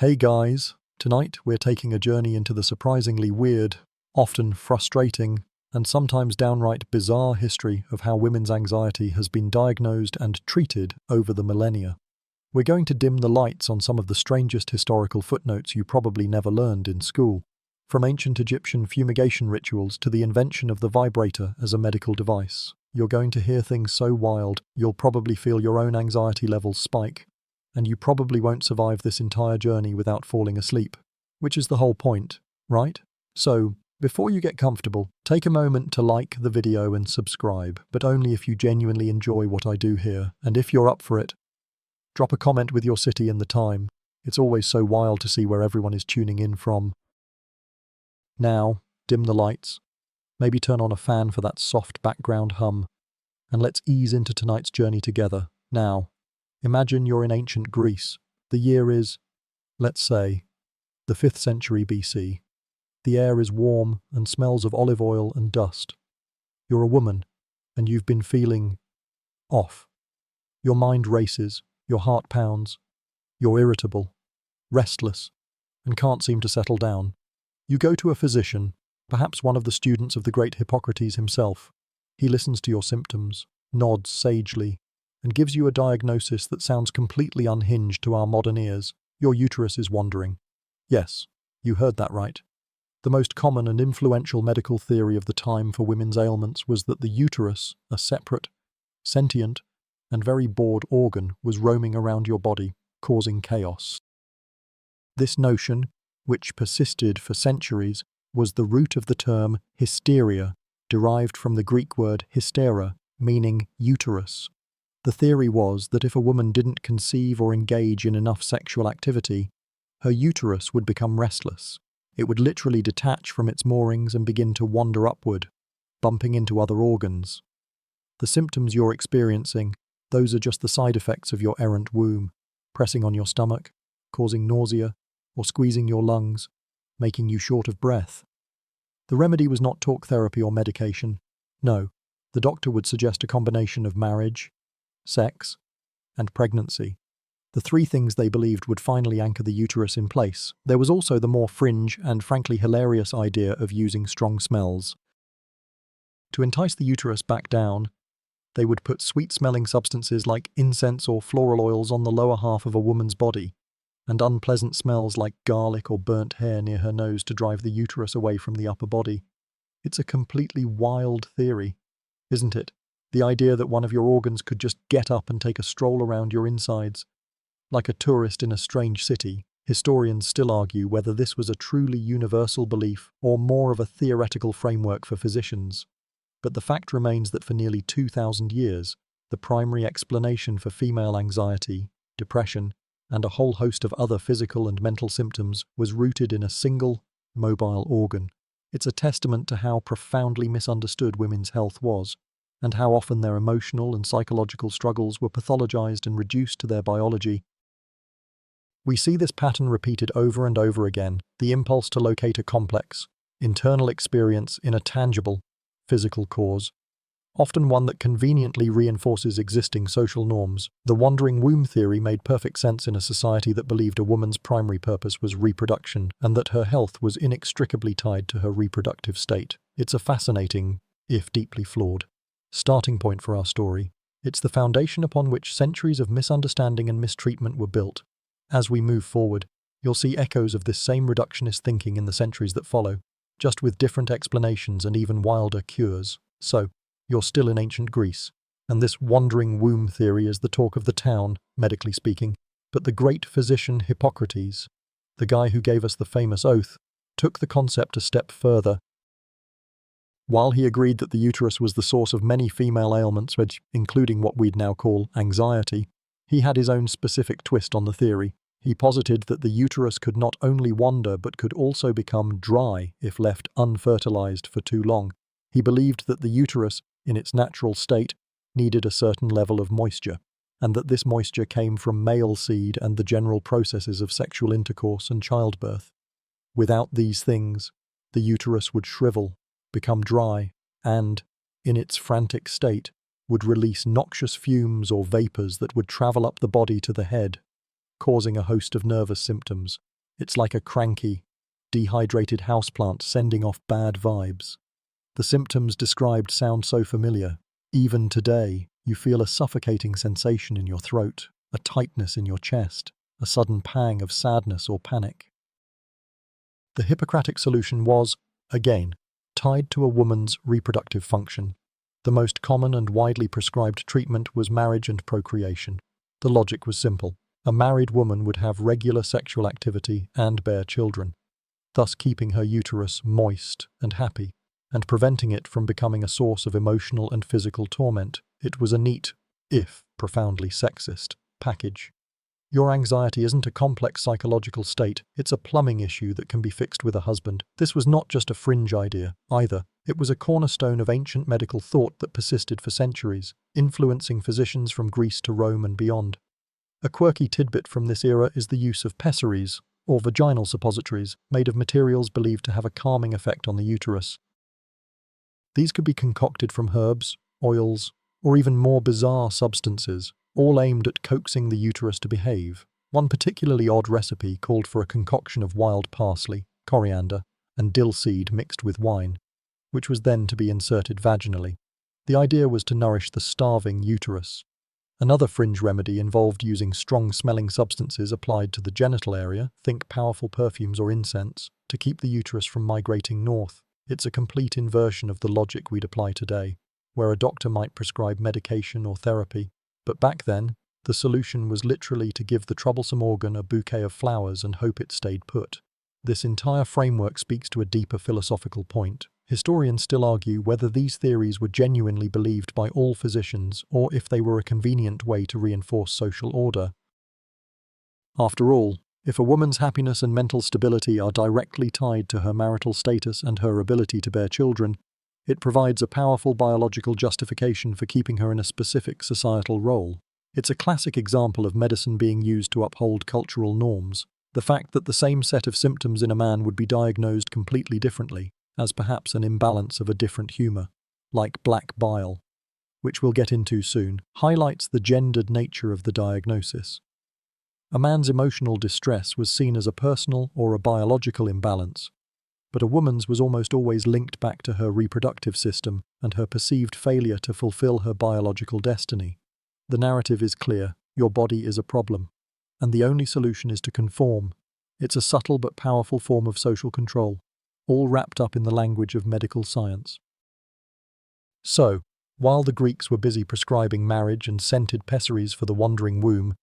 Hey guys, tonight we're taking a journey into the surprisingly weird, often frustrating, and sometimes downright bizarre history of how women's anxiety has been diagnosed and treated over the millennia. We're going to dim the lights on some of the strangest historical footnotes you probably never learned in school, from ancient Egyptian fumigation rituals to the invention of the vibrator as a medical device. You're going to hear things so wild, you'll probably feel your own anxiety levels spike. And you probably won't survive this entire journey without falling asleep, which is the whole point, right? So, before you get comfortable, take a moment to like the video and subscribe, but only if you genuinely enjoy what I do here, and if you're up for it, drop a comment with your city and the time. It's always so wild to see where everyone is tuning in from. Now, dim the lights, maybe turn on a fan for that soft background hum, and let's ease into tonight's journey together. Now, imagine you're in ancient Greece. The year is, let's say, the 5th century BC. The air is warm and smells of olive oil and dust. You're a woman, and you've been feeling off. Your mind races, your heart pounds, you're irritable, restless, and can't seem to settle down. You go to a physician, perhaps one of the students of the great Hippocrates himself. He listens to your symptoms, nods sagely, and gives you a diagnosis that sounds completely unhinged to our modern ears. Your uterus is wandering. Yes, you heard that right. The most common and influential medical theory of the time for women's ailments was that the uterus, a separate, sentient, and very bored organ, was roaming around your body, causing chaos. This notion, which persisted for centuries, was the root of the term hysteria, derived from the Greek word hystera, meaning uterus. The theory was that if a woman didn't conceive or engage in enough sexual activity, her uterus would become restless. It would literally detach from its moorings and begin to wander upward, bumping into other organs. The symptoms you're experiencing, those are just the side effects of your errant womb, pressing on your stomach, causing nausea, or squeezing your lungs, making you short of breath. The remedy was not talk therapy or medication. No, the doctor would suggest a combination of marriage, sex, and pregnancy. The three things they believed would finally anchor the uterus in place. There was also the more fringe and frankly hilarious idea of using strong smells. To entice the uterus back down, they would put sweet-smelling substances like incense or floral oils on the lower half of a woman's body, and unpleasant smells like garlic or burnt hair near her nose to drive the uterus away from the upper body. It's a completely wild theory, isn't it? The idea that one of your organs could just get up and take a stroll around your insides. Like a tourist in a strange city, historians still argue whether this was a truly universal belief or more of a theoretical framework for physicians. But the fact remains that for nearly 2,000 years, the primary explanation for female anxiety, depression, and a whole host of other physical and mental symptoms was rooted in a single, mobile organ. It's a testament to how profoundly misunderstood women's health was, and how often their emotional and psychological struggles were pathologized and reduced to their biology. We see this pattern repeated over and over again, the impulse to locate a complex, internal experience in a tangible, physical cause, often one that conveniently reinforces existing social norms. The wandering womb theory made perfect sense in a society that believed a woman's primary purpose was reproduction, and that her health was inextricably tied to her reproductive state. It's a fascinating, if deeply flawed, starting point for our story. It's the foundation upon which centuries of misunderstanding and mistreatment were built. As we move forward, you'll see echoes of this same reductionist thinking in the centuries that follow, just with different explanations and even wilder cures. So, you're still in ancient Greece, and this wandering womb theory is the talk of the town, medically speaking. But the great physician Hippocrates, the guy who gave us the famous oath, took the concept a step further. While he agreed that the uterus was the source of many female ailments, including what we'd now call anxiety, he had his own specific twist on the theory. He posited that the uterus could not only wander but could also become dry if left unfertilized for too long. He believed that the uterus, in its natural state, needed a certain level of moisture, and that this moisture came from male seed and the general processes of sexual intercourse and childbirth. Without these things, the uterus would shrivel, become dry, and, in its frantic state, would release noxious fumes or vapors that would travel up the body to the head, causing a host of nervous symptoms. It's like a cranky, dehydrated houseplant sending off bad vibes. The symptoms described sound so familiar. Even today, you feel a suffocating sensation in your throat, a tightness in your chest, a sudden pang of sadness or panic. The Hippocratic solution was, again, tied to a woman's reproductive function. The most common and widely prescribed treatment was marriage and procreation. The logic was simple. A married woman would have regular sexual activity and bear children, thus keeping her uterus moist and happy, and preventing it from becoming a source of emotional and physical torment. It was a neat, if profoundly sexist, package. Your anxiety isn't a complex psychological state, it's a plumbing issue that can be fixed with a husband. This was not just a fringe idea, either. It was a cornerstone of ancient medical thought that persisted for centuries, influencing physicians from Greece to Rome and beyond. A quirky tidbit from this era is the use of pessaries, or vaginal suppositories, made of materials believed to have a calming effect on the uterus. These could be concocted from herbs, oils, or even more bizarre substances, all aimed at coaxing the uterus to behave. One particularly odd recipe called for a concoction of wild parsley, coriander, and dill seed mixed with wine, which was then to be inserted vaginally. The idea was to nourish the starving uterus. Another fringe remedy involved using strong-smelling substances applied to the genital area, think powerful perfumes or incense, to keep the uterus from migrating north. It's a complete inversion of the logic we'd apply today, where a doctor might prescribe medication or therapy. But back then, the solution was literally to give the troublesome organ a bouquet of flowers and hope it stayed put. This entire framework speaks to a deeper philosophical point. Historians still argue whether these theories were genuinely believed by all physicians or if they were a convenient way to reinforce social order. After all, if a woman's happiness and mental stability are directly tied to her marital status and her ability to bear children, it provides a powerful biological justification for keeping her in a specific societal role. It's a classic example of medicine being used to uphold cultural norms. The fact that the same set of symptoms in a man would be diagnosed completely differently, as perhaps an imbalance of a different humour, like black bile, which we'll get into soon, highlights the gendered nature of the diagnosis. A man's emotional distress was seen as a personal or a biological imbalance, but a woman's was almost always linked back to her reproductive system and her perceived failure to fulfill her biological destiny. The narrative is clear: your body is a problem, and the only solution is to conform. It's a subtle but powerful form of social control, all wrapped up in the language of medical science. So, while the Greeks were busy prescribing marriage and scented pessaries for the wandering womb,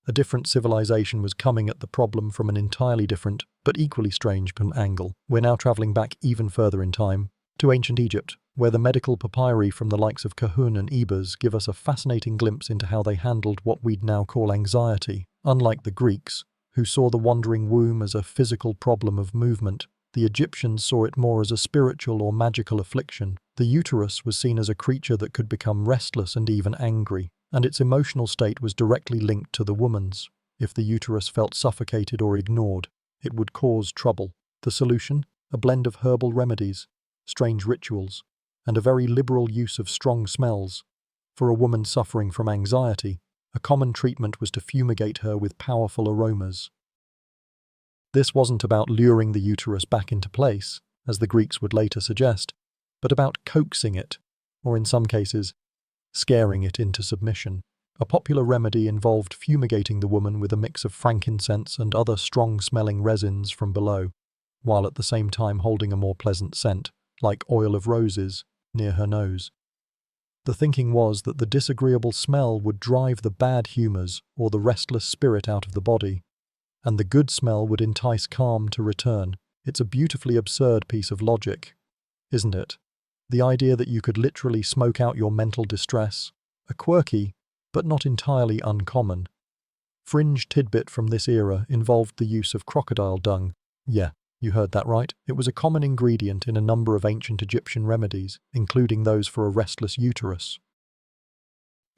a different civilization was coming at the problem from an entirely different, but equally strange angle. We're now travelling back even further in time, to ancient Egypt, where the medical papyri from the likes of Kahun and Ebers give us a fascinating glimpse into how they handled what we'd now call anxiety. Unlike the Greeks, who saw the wandering womb as a physical problem of movement, the Egyptians saw it more as a spiritual or magical affliction. The uterus was seen as a creature that could become restless and even angry, and its emotional state was directly linked to the woman's. If the uterus felt suffocated or ignored, it would cause trouble. The solution? A blend of herbal remedies, strange rituals, and a very liberal use of strong smells. For a woman suffering from anxiety, a common treatment was to fumigate her with powerful aromas. This wasn't about luring the uterus back into place, as the Greeks would later suggest, but about coaxing it, or in some cases, scaring it into submission. A popular remedy involved fumigating the woman with a mix of frankincense and other strong-smelling resins from below, while at the same time holding a more pleasant scent, like oil of roses, near her nose. The thinking was that the disagreeable smell would drive the bad humours or the restless spirit out of the body, and the good smell would entice calm to return. It's a beautifully absurd piece of logic, isn't it? The idea that you could literally smoke out your mental distress, a quirky, but not entirely uncommon, fringe tidbit from this era involved the use of crocodile dung. Yeah, you heard that right. It was a common ingredient in a number of ancient Egyptian remedies, including those for a restless uterus.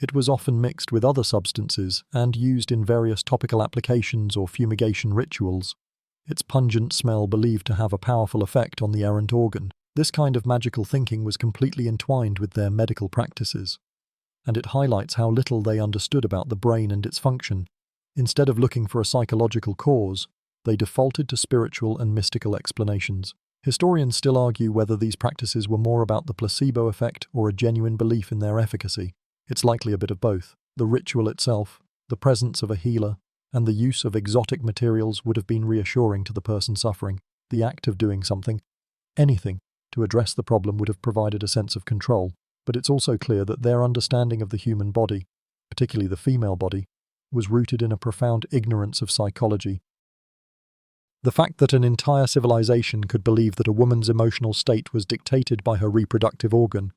It was often mixed with other substances and used in various topical applications or fumigation rituals. Its pungent smell believed to have a powerful effect on the errant organ. This kind of magical thinking was completely entwined with their medical practices, and it highlights how little they understood about the brain and its function. Instead of looking for a psychological cause, they defaulted to spiritual and mystical explanations. Historians still argue whether these practices were more about the placebo effect or a genuine belief in their efficacy. It's likely a bit of both. The ritual itself, the presence of a healer, and the use of exotic materials would have been reassuring to the person suffering. The act of doing something, anything, to address the problem would have provided a sense of control. But it's also clear that their understanding of the human body, particularly the female body, was rooted in a profound ignorance of psychology. The fact that an entire civilization could believe that a woman's emotional state was dictated by her reproductive organ,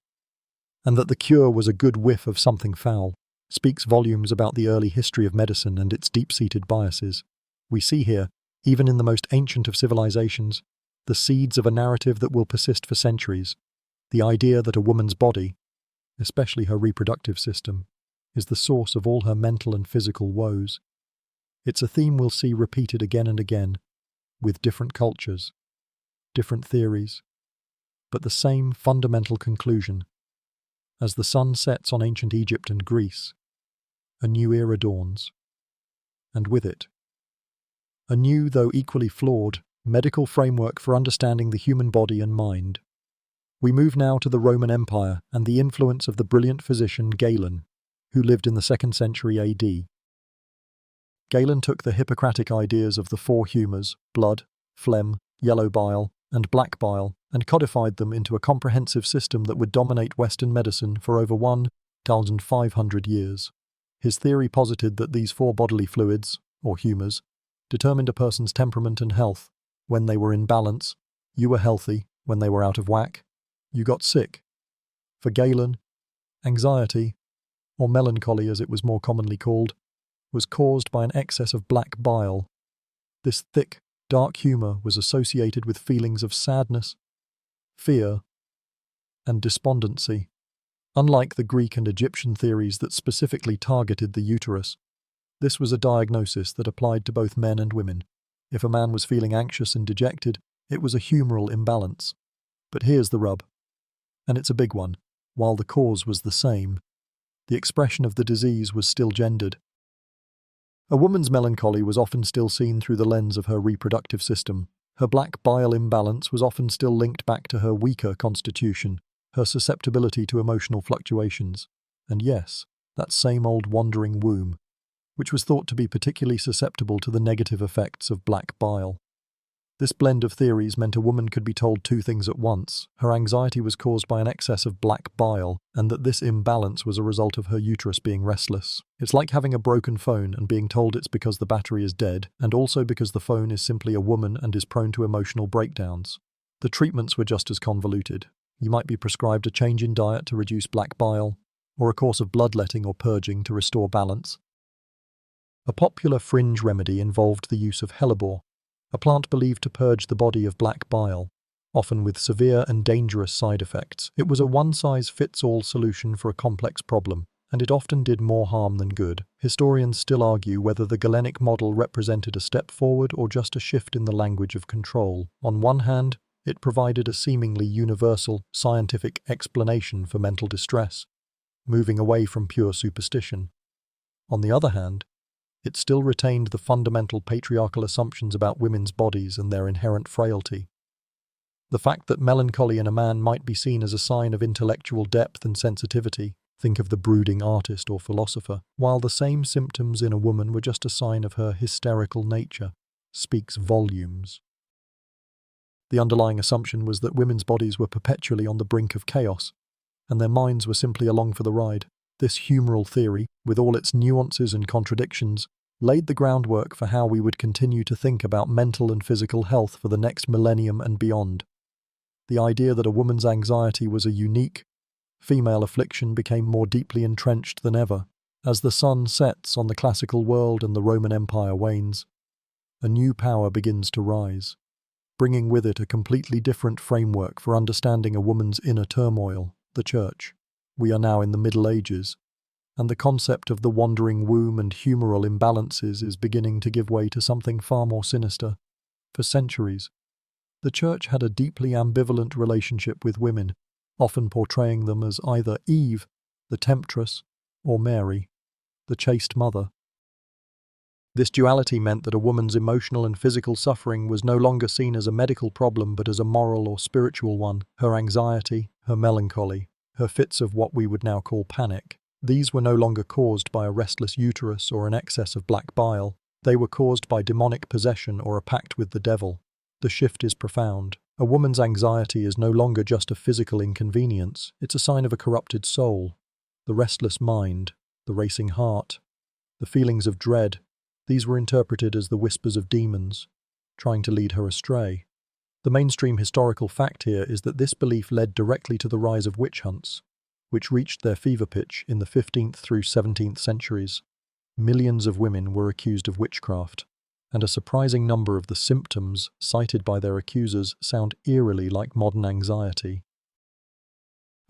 and that the cure was a good whiff of something foul, speaks volumes about the early history of medicine and its deep-seated biases. We see here, even in the most ancient of civilizations, the seeds of a narrative that will persist for centuries. The idea that a woman's body, especially her reproductive system, is the source of all her mental and physical woes. It's a theme we'll see repeated again and again, with different cultures, different theories, but the same fundamental conclusion. As the sun sets on ancient Egypt and Greece, a new era dawns, and with it, a new, though equally flawed, medical framework for understanding the human body and mind. We move now to the Roman Empire and the influence of the brilliant physician Galen, who lived in the 2nd century AD. Galen took the Hippocratic ideas of the four humours, blood, phlegm, yellow bile, and black bile, and codified them into a comprehensive system that would dominate Western medicine for over 1,500 years. His theory posited that these four bodily fluids, or humours, determined a person's temperament and health. When they were in balance, you were healthy. When they were out of whack, you got sick. For Galen, anxiety, or melancholy as it was more commonly called, was caused by an excess of black bile. This thick, dark humour was associated with feelings of sadness, fear, and despondency. Unlike the Greek and Egyptian theories that specifically targeted the uterus, this was a diagnosis that applied to both men and women. If a man was feeling anxious and dejected, it was a humoral imbalance. But here's the rub, and it's a big one. While the cause was the same, the expression of the disease was still gendered. A woman's melancholy was often still seen through the lens of her reproductive system. Her black bile imbalance was often still linked back to her weaker constitution, her susceptibility to emotional fluctuations, and yes, that same old wandering womb, which was thought to be particularly susceptible to the negative effects of black bile. This blend of theories meant a woman could be told two things at once. Her anxiety was caused by an excess of black bile, and that this imbalance was a result of her uterus being restless. It's like having a broken phone and being told it's because the battery is dead, and also because the phone is simply a woman and is prone to emotional breakdowns. The treatments were just as convoluted. You might be prescribed a change in diet to reduce black bile, or a course of bloodletting or purging to restore balance. A popular fringe remedy involved the use of hellebore, a plant believed to purge the body of black bile, often with severe and dangerous side effects. It was a one-size-fits-all solution for a complex problem, and it often did more harm than good. Historians still argue whether the Galenic model represented a step forward or just a shift in the language of control. On one hand, it provided a seemingly universal, scientific explanation for mental distress, moving away from pure superstition. On the other hand, it still retained the fundamental patriarchal assumptions about women's bodies and their inherent frailty. The fact that melancholy in a man might be seen as a sign of intellectual depth and sensitivity, think of the brooding artist or philosopher, while the same symptoms in a woman were just a sign of her hysterical nature, speaks volumes. The underlying assumption was that women's bodies were perpetually on the brink of chaos, and their minds were simply along for the ride. This humoral theory, with all its nuances and contradictions, laid the groundwork for how we would continue to think about mental and physical health for the next millennium and beyond. The idea that a woman's anxiety was a unique, female affliction became more deeply entrenched than ever. As the sun sets on the classical world and the Roman Empire wanes, a new power begins to rise, bringing with it a completely different framework for understanding a woman's inner turmoil, the Church. We are now in the Middle Ages, and the concept of the wandering womb and humoral imbalances is beginning to give way to something far more sinister. For centuries, the Church had a deeply ambivalent relationship with women, often portraying them as either Eve, the temptress, or Mary, the chaste mother. This duality meant that a woman's emotional and physical suffering was no longer seen as a medical problem but as a moral or spiritual one. Her anxiety, her melancholy, her fits of what we would now call panic, these were no longer caused by a restless uterus or an excess of black bile. They were caused by demonic possession or a pact with the devil. The shift is profound. A woman's anxiety is no longer just a physical inconvenience, it's a sign of a corrupted soul. The restless mind, the racing heart, the feelings of dread, these were interpreted as the whispers of demons, trying to lead her astray. The mainstream historical fact here is that this belief led directly to the rise of witch hunts, which reached their fever pitch in the 15th through 17th centuries. Millions of women were accused of witchcraft, and a surprising number of the symptoms cited by their accusers sound eerily like modern anxiety.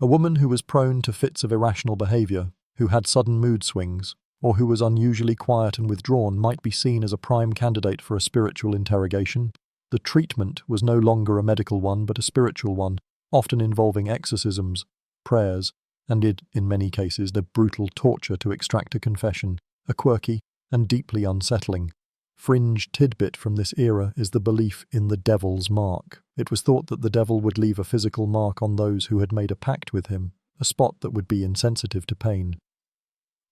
A woman who was prone to fits of irrational behavior, who had sudden mood swings, or who was unusually quiet and withdrawn might be seen as a prime candidate for a spiritual interrogation. The treatment was no longer a medical one but a spiritual one, often involving exorcisms, prayers, and in many cases the brutal torture to extract a confession. A quirky and deeply unsettling fringe tidbit from this era is the belief in the devil's mark. It was thought that the devil would leave a physical mark on those who had made a pact with him, a spot that would be insensitive to pain.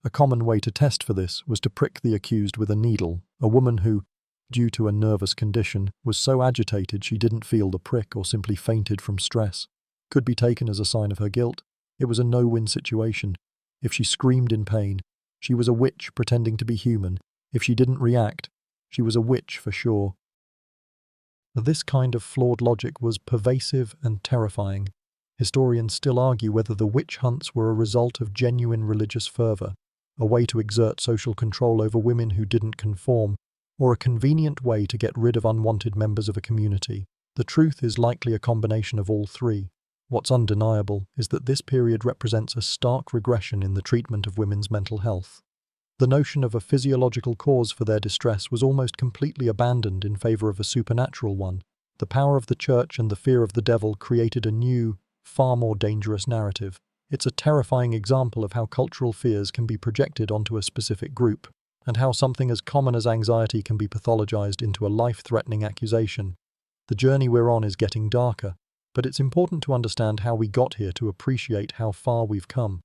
A common way to test for this was to prick the accused with a needle. A woman who, due to a nervous condition, was so agitated she didn't feel the prick or simply fainted from stress, could be taken as a sign of her guilt. It was a no-win situation. If she screamed in pain, she was a witch pretending to be human. If she didn't react, she was a witch for sure. This kind of flawed logic was pervasive and terrifying. Historians still argue whether the witch hunts were a result of genuine religious fervor, a way to exert social control over women who didn't conform, or a convenient way to get rid of unwanted members of a community. The truth is likely a combination of all three. What's undeniable is that this period represents a stark regression in the treatment of women's mental health. The notion of a physiological cause for their distress was almost completely abandoned in favor of a supernatural one. The power of the church and the fear of the devil created a new, far more dangerous narrative. It's a terrifying example of how cultural fears can be projected onto a specific group, and how something as common as anxiety can be pathologized into a life-threatening accusation. The journey we're on is getting darker, but it's important to understand how we got here to appreciate how far we've come.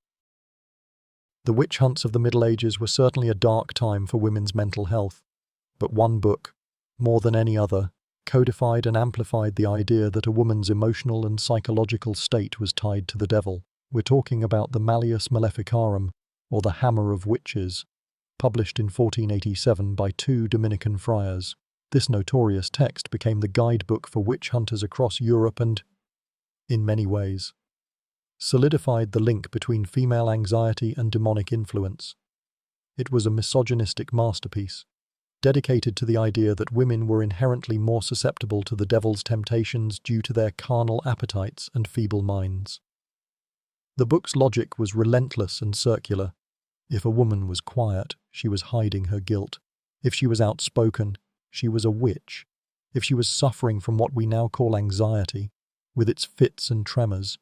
The witch hunts of the Middle Ages were certainly a dark time for women's mental health, but one book, more than any other, codified and amplified the idea that a woman's emotional and psychological state was tied to the devil. We're talking about the Malleus Maleficarum, or the Hammer of Witches, published in 1487 by two Dominican friars. This notorious text became the guidebook for witch hunters across Europe and, in many ways, solidified the link between female anxiety and demonic influence. It was a misogynistic masterpiece, dedicated to the idea that women were inherently more susceptible to the devil's temptations due to their carnal appetites and feeble minds. The book's logic was relentless and circular. If a woman was quiet, she was hiding her guilt. If she was outspoken, she was a witch. If she was suffering from what we now call anxiety, with its fits and tremors,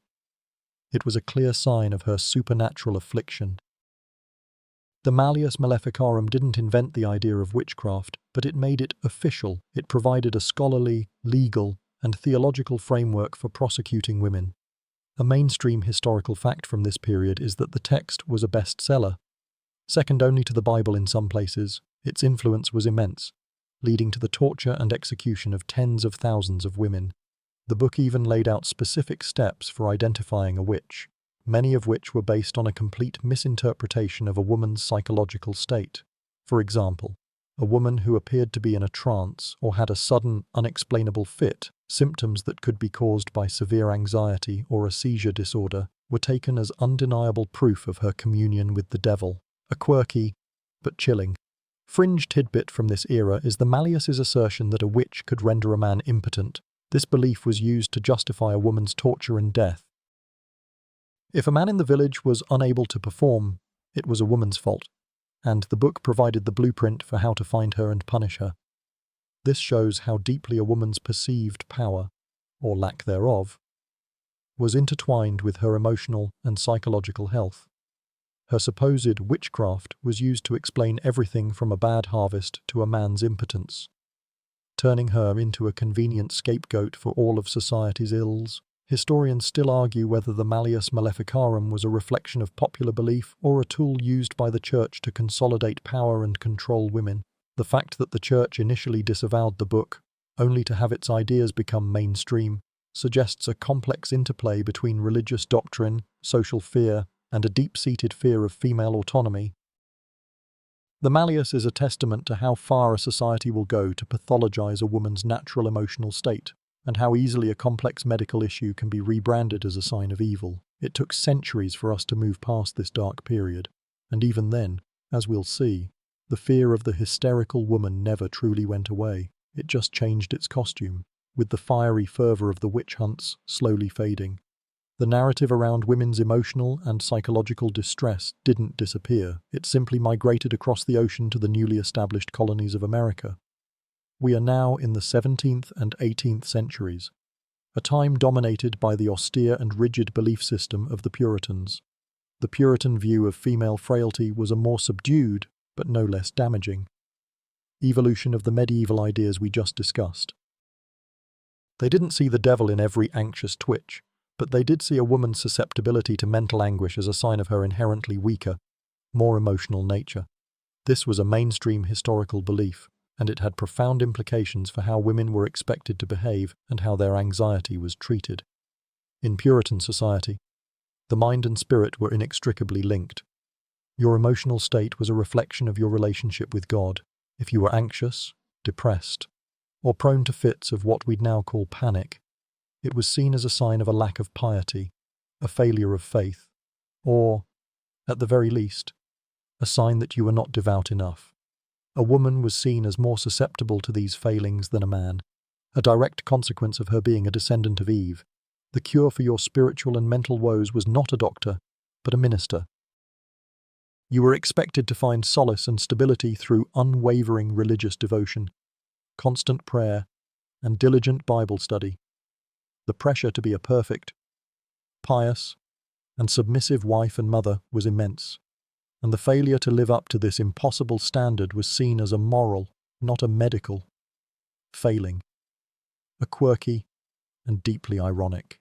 it was a clear sign of her supernatural affliction. The Malleus Maleficarum didn't invent the idea of witchcraft, but it made it official. It provided a scholarly, legal, and theological framework for prosecuting women. A mainstream historical fact from this period is that the text was a bestseller. Second only to the Bible in some places, its influence was immense, leading to the torture and execution of tens of thousands of women. The book even laid out specific steps for identifying a witch, many of which were based on a complete misinterpretation of a woman's psychological state. For example, a woman who appeared to be in a trance or had a sudden, unexplainable fit, symptoms that could be caused by severe anxiety or a seizure disorder, were taken as undeniable proof of her communion with the devil. A quirky, but chilling, fringe tidbit from this era is the Malleus's assertion that a witch could render a man impotent. This belief was used to justify a woman's torture and death. If a man in the village was unable to perform, it was a woman's fault, and the book provided the blueprint for how to find her and punish her. This shows how deeply a woman's perceived power, or lack thereof, was intertwined with her emotional and psychological health. Her supposed witchcraft was used to explain everything from a bad harvest to a man's impotence, turning her into a convenient scapegoat for all of society's ills. Historians still argue whether the Malleus Maleficarum was a reflection of popular belief or a tool used by the Church to consolidate power and control women. The fact that the Church initially disavowed the book, only to have its ideas become mainstream, suggests a complex interplay between religious doctrine, social fear, and a deep-seated fear of female autonomy. The Malleus is a testament to how far a society will go to pathologize a woman's natural emotional state, and how easily a complex medical issue can be rebranded as a sign of evil. It took centuries for us to move past this dark period, and even then, as we'll see, the fear of the hysterical woman never truly went away. It just changed its costume, with the fiery fervor of the witch hunts slowly fading. The narrative around women's emotional and psychological distress didn't disappear, it simply migrated across the ocean to the newly established colonies of America. We are now in the 17th and 18th centuries, a time dominated by the austere and rigid belief system of the Puritans. The Puritan view of female frailty was a more subdued, but no less damaging, evolution of the medieval ideas we just discussed. They didn't see the devil in every anxious twitch, but they did see a woman's susceptibility to mental anguish as a sign of her inherently weaker, more emotional nature. This was a mainstream historical belief, and it had profound implications for how women were expected to behave and how their anxiety was treated. In Puritan society, the mind and spirit were inextricably linked. Your emotional state was a reflection of your relationship with God. If you were anxious, depressed, or prone to fits of what we'd now call panic, it was seen as a sign of a lack of piety, a failure of faith, or, at the very least, a sign that you were not devout enough. A woman was seen as more susceptible to these failings than a man, a direct consequence of her being a descendant of Eve. The cure for your spiritual and mental woes was not a doctor, but a minister. You were expected to find solace and stability through unwavering religious devotion, constant prayer, and diligent Bible study. The pressure to be a perfect, pious, and submissive wife and mother was immense, and the failure to live up to this impossible standard was seen as a moral, not a medical, failing, a quirky and deeply ironic.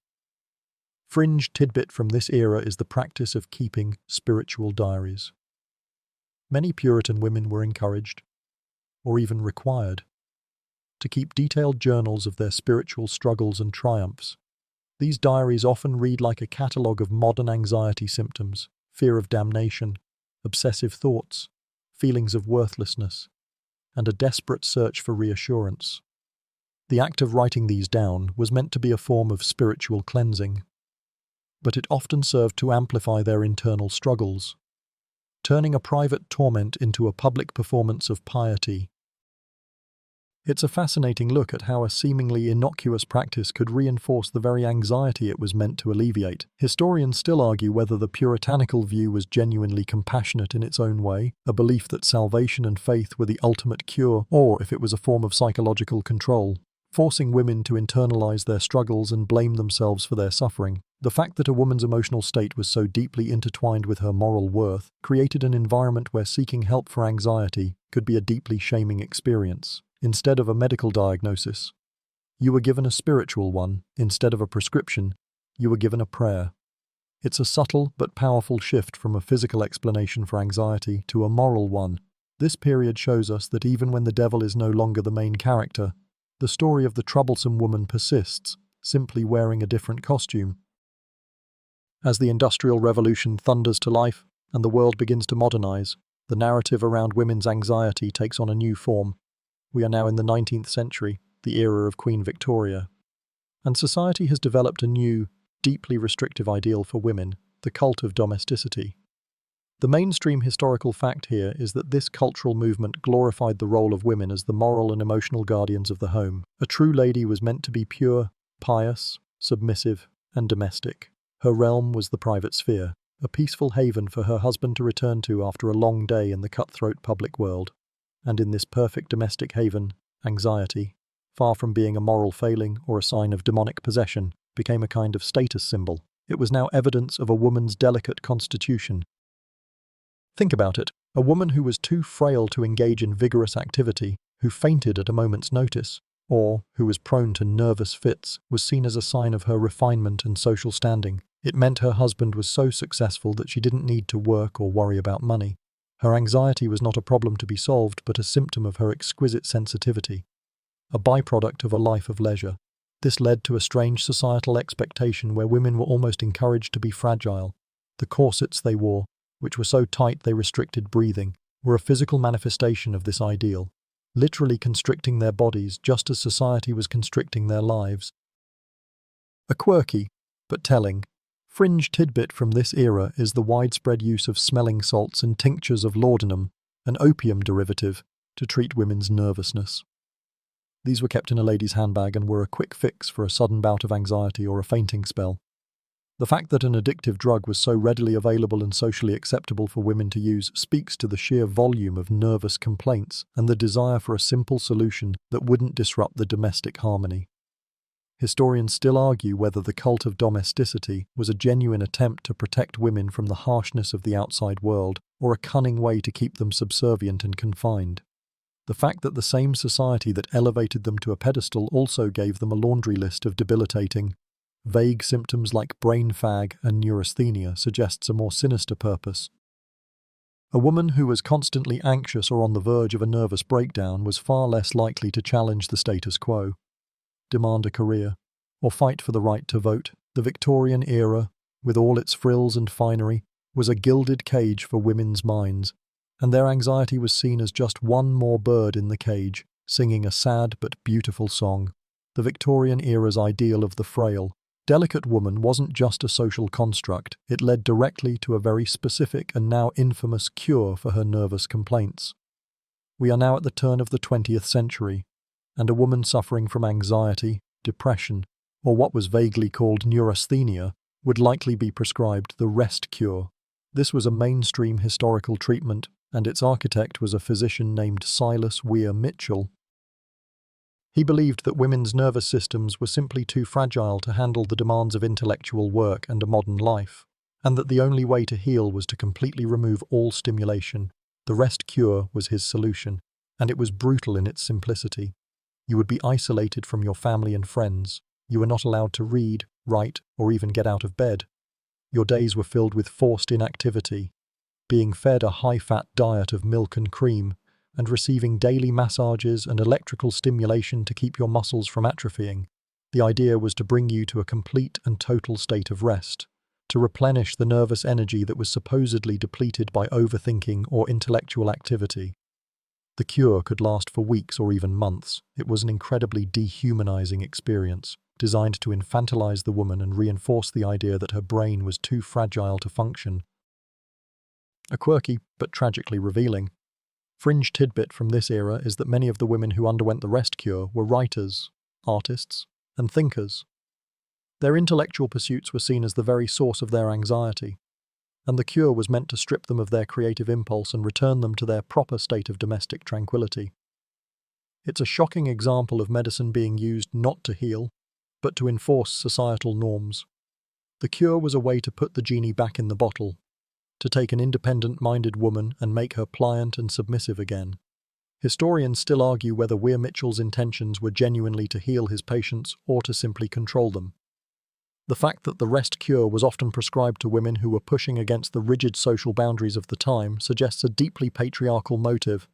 Fringe tidbit from this era is the practice of keeping spiritual diaries. Many Puritan women were encouraged, or even required, to keep detailed journals of their spiritual struggles and triumphs. These diaries often read like a catalogue of modern anxiety symptoms, fear of damnation, obsessive thoughts, feelings of worthlessness, and a desperate search for reassurance. The act of writing these down was meant to be a form of spiritual cleansing, but it often served to amplify their internal struggles, turning a private torment into a public performance of piety. It's a fascinating look at how a seemingly innocuous practice could reinforce the very anxiety it was meant to alleviate. Historians still argue whether the puritanical view was genuinely compassionate in its own way, a belief that salvation and faith were the ultimate cure, or if it was a form of psychological control, forcing women to internalize their struggles and blame themselves for their suffering. The fact that a woman's emotional state was so deeply intertwined with her moral worth created an environment where seeking help for anxiety could be a deeply shaming experience. Instead of a medical diagnosis, you were given a spiritual one. Instead of a prescription, you were given a prayer. It's a subtle but powerful shift from a physical explanation for anxiety to a moral one. This period shows us that even when the devil is no longer the main character, the story of the troublesome woman persists, simply wearing a different costume. As the Industrial Revolution thunders to life and the world begins to modernize, the narrative around women's anxiety takes on a new form. We are now in the 19th century, the era of Queen Victoria, and society has developed a new, deeply restrictive ideal for women, the cult of domesticity. The mainstream historical fact here is that this cultural movement glorified the role of women as the moral and emotional guardians of the home. A true lady was meant to be pure, pious, submissive, and domestic. Her realm was the private sphere, a peaceful haven for her husband to return to after a long day in the cutthroat public world. And in this perfect domestic haven, anxiety, far from being a moral failing or a sign of demonic possession, became a kind of status symbol. It was now evidence of a woman's delicate constitution, Think about it. A woman who was too frail to engage in vigorous activity, who fainted at a moment's notice, or who was prone to nervous fits, was seen as a sign of her refinement and social standing. It meant her husband was so successful that she didn't need to work or worry about money. Her anxiety was not a problem to be solved, but a symptom of her exquisite sensitivity, a byproduct of a life of leisure. This led to a strange societal expectation where women were almost encouraged to be fragile. The corsets they wore, which were so tight they restricted breathing, were a physical manifestation of this ideal, literally constricting their bodies just as society was constricting their lives. A quirky, but telling, fringe tidbit from this era is the widespread use of smelling salts and tinctures of laudanum, an opium derivative, to treat women's nervousness. These were kept in a lady's handbag and were a quick fix for a sudden bout of anxiety or a fainting spell. The fact that an addictive drug was so readily available and socially acceptable for women to use speaks to the sheer volume of nervous complaints and the desire for a simple solution that wouldn't disrupt the domestic harmony. Historians still argue whether the cult of domesticity was a genuine attempt to protect women from the harshness of the outside world or a cunning way to keep them subservient and confined. The fact that the same society that elevated them to a pedestal also gave them a laundry list of debilitating, vague symptoms like brain fag and neurasthenia suggests a more sinister purpose. A woman who was constantly anxious or on the verge of a nervous breakdown was far less likely to challenge the status quo, demand a career, or fight for the right to vote. The Victorian era, with all its frills and finery, was a gilded cage for women's minds, and their anxiety was seen as just one more bird in the cage, singing a sad but beautiful song. The Victorian era's ideal of the frail, delicate woman wasn't just a social construct, it led directly to a very specific and now infamous cure for her nervous complaints. We are now at the turn of the 20th century, and a woman suffering from anxiety, depression, or what was vaguely called neurasthenia would likely be prescribed the rest cure. This was a mainstream historical treatment, and its architect was a physician named Silas Weir Mitchell. He believed that women's nervous systems were simply too fragile to handle the demands of intellectual work and a modern life, and that the only way to heal was to completely remove all stimulation. The rest cure was his solution, and it was brutal in its simplicity. You would be isolated from your family and friends. You were not allowed to read, write, or even get out of bed. Your days were filled with forced inactivity, being fed a high-fat diet of milk and cream, and receiving daily massages and electrical stimulation to keep your muscles from atrophying. The idea was to bring you to a complete and total state of rest, to replenish the nervous energy that was supposedly depleted by overthinking or intellectual activity. The cure could last for weeks or even months. It was an incredibly dehumanizing experience, designed to infantilize the woman and reinforce the idea that her brain was too fragile to function. A quirky, but tragically revealing, fringe tidbit from this era is that many of the women who underwent the rest cure were writers, artists, and thinkers. Their intellectual pursuits were seen as the very source of their anxiety, and the cure was meant to strip them of their creative impulse and return them to their proper state of domestic tranquility. It's a shocking example of medicine being used not to heal, but to enforce societal norms. The cure was a way to put the genie back in the bottle, to take an independent-minded woman and make her pliant and submissive again. Historians still argue whether Weir Mitchell's intentions were genuinely to heal his patients or to simply control them. The fact that the rest cure was often prescribed to women who were pushing against the rigid social boundaries of the time suggests a deeply patriarchal motive.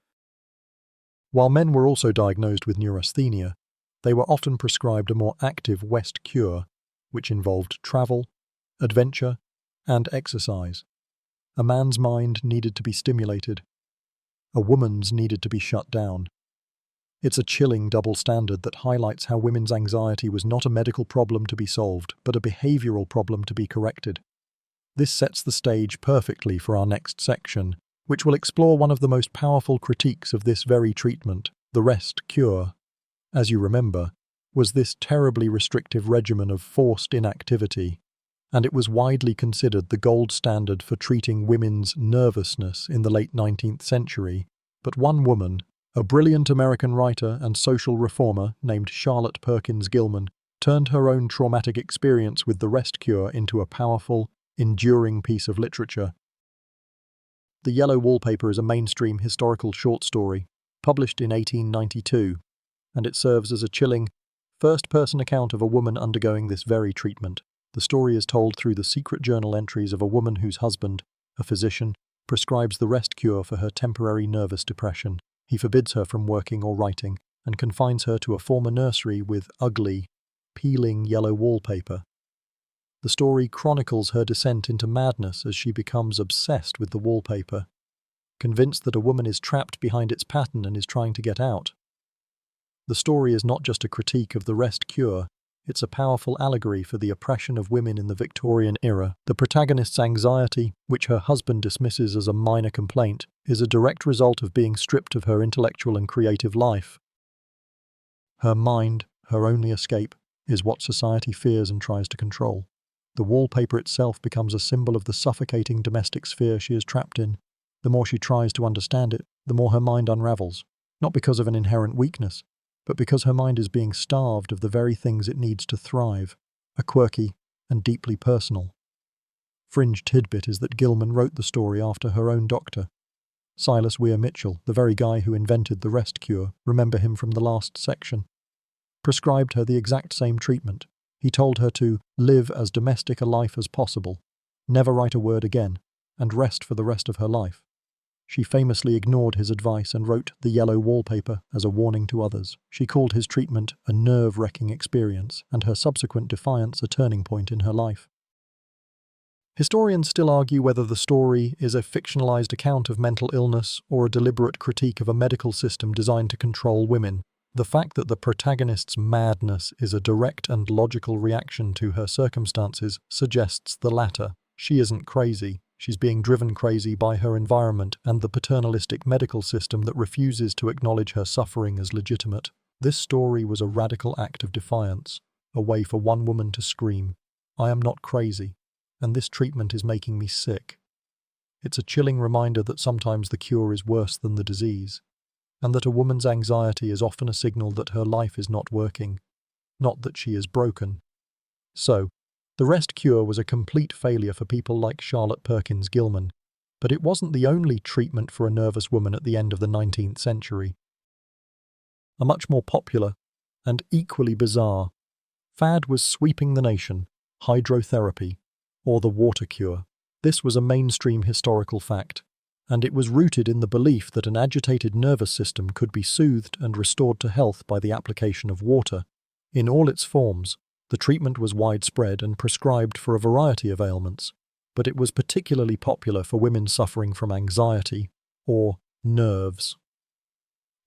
While men were also diagnosed with neurasthenia, they were often prescribed a more active West cure, which involved travel, adventure, and exercise. A man's mind needed to be stimulated. A woman's needed to be shut down. It's a chilling double standard that highlights how women's anxiety was not a medical problem to be solved, but a behavioral problem to be corrected. This sets the stage perfectly for our next section, which will explore one of the most powerful critiques of this very treatment, the rest cure. As you remember, was this terribly restrictive regimen of forced inactivity, and it was widely considered the gold standard for treating women's nervousness in the late 19th century. But one woman, a brilliant American writer and social reformer named Charlotte Perkins Gilman, turned her own traumatic experience with the rest cure into a powerful, enduring piece of literature. The Yellow Wallpaper is a mainstream historical short story, published in 1892, and it serves as a chilling, first-person account of a woman undergoing this very treatment. The story is told through the secret journal entries of a woman whose husband, a physician, prescribes the rest cure for her temporary nervous depression. He forbids her from working or writing, and confines her to a former nursery with ugly, peeling yellow wallpaper. The story chronicles her descent into madness as she becomes obsessed with the wallpaper, convinced that a woman is trapped behind its pattern and is trying to get out. The story is not just a critique of the rest cure, it's a powerful allegory for the oppression of women in the Victorian era. The protagonist's anxiety, which her husband dismisses as a minor complaint, is a direct result of being stripped of her intellectual and creative life. Her mind, her only escape, is what society fears and tries to control. The wallpaper itself becomes a symbol of the suffocating domestic sphere she is trapped in. The more she tries to understand it, the more her mind unravels, not because of an inherent weakness, but because her mind is being starved of the very things it needs to thrive, a quirky and deeply personal. Fringe tidbit is that Gilman wrote the story after her own doctor. Silas Weir Mitchell, the very guy who invented the rest cure, remember him from the last section, prescribed her the exact same treatment. He told her to live as domestic a life as possible, never write a word again, and rest for the rest of her life. She famously ignored his advice and wrote The Yellow Wallpaper as a warning to others. She called his treatment a nerve-wrecking experience, and her subsequent defiance a turning point in her life. Historians still argue whether the story is a fictionalized account of mental illness or a deliberate critique of a medical system designed to control women. The fact that the protagonist's madness is a direct and logical reaction to her circumstances suggests the latter. She isn't crazy. She's being driven crazy by her environment and the paternalistic medical system that refuses to acknowledge her suffering as legitimate. This story was a radical act of defiance, a way for one woman to scream, "I am not crazy, and this treatment is making me sick." It's a chilling reminder that sometimes the cure is worse than the disease, and that a woman's anxiety is often a signal that her life is not working, not that she is broken. So, the rest cure was a complete failure for people like Charlotte Perkins Gilman, but it wasn't the only treatment for a nervous woman at the end of the 19th century. A much more popular, and equally bizarre, fad was sweeping the nation: hydrotherapy, or the water cure. This was a mainstream historical fact, and it was rooted in the belief that an agitated nervous system could be soothed and restored to health by the application of water. In all its forms, the treatment was widespread and prescribed for a variety of ailments, but it was particularly popular for women suffering from anxiety, or nerves.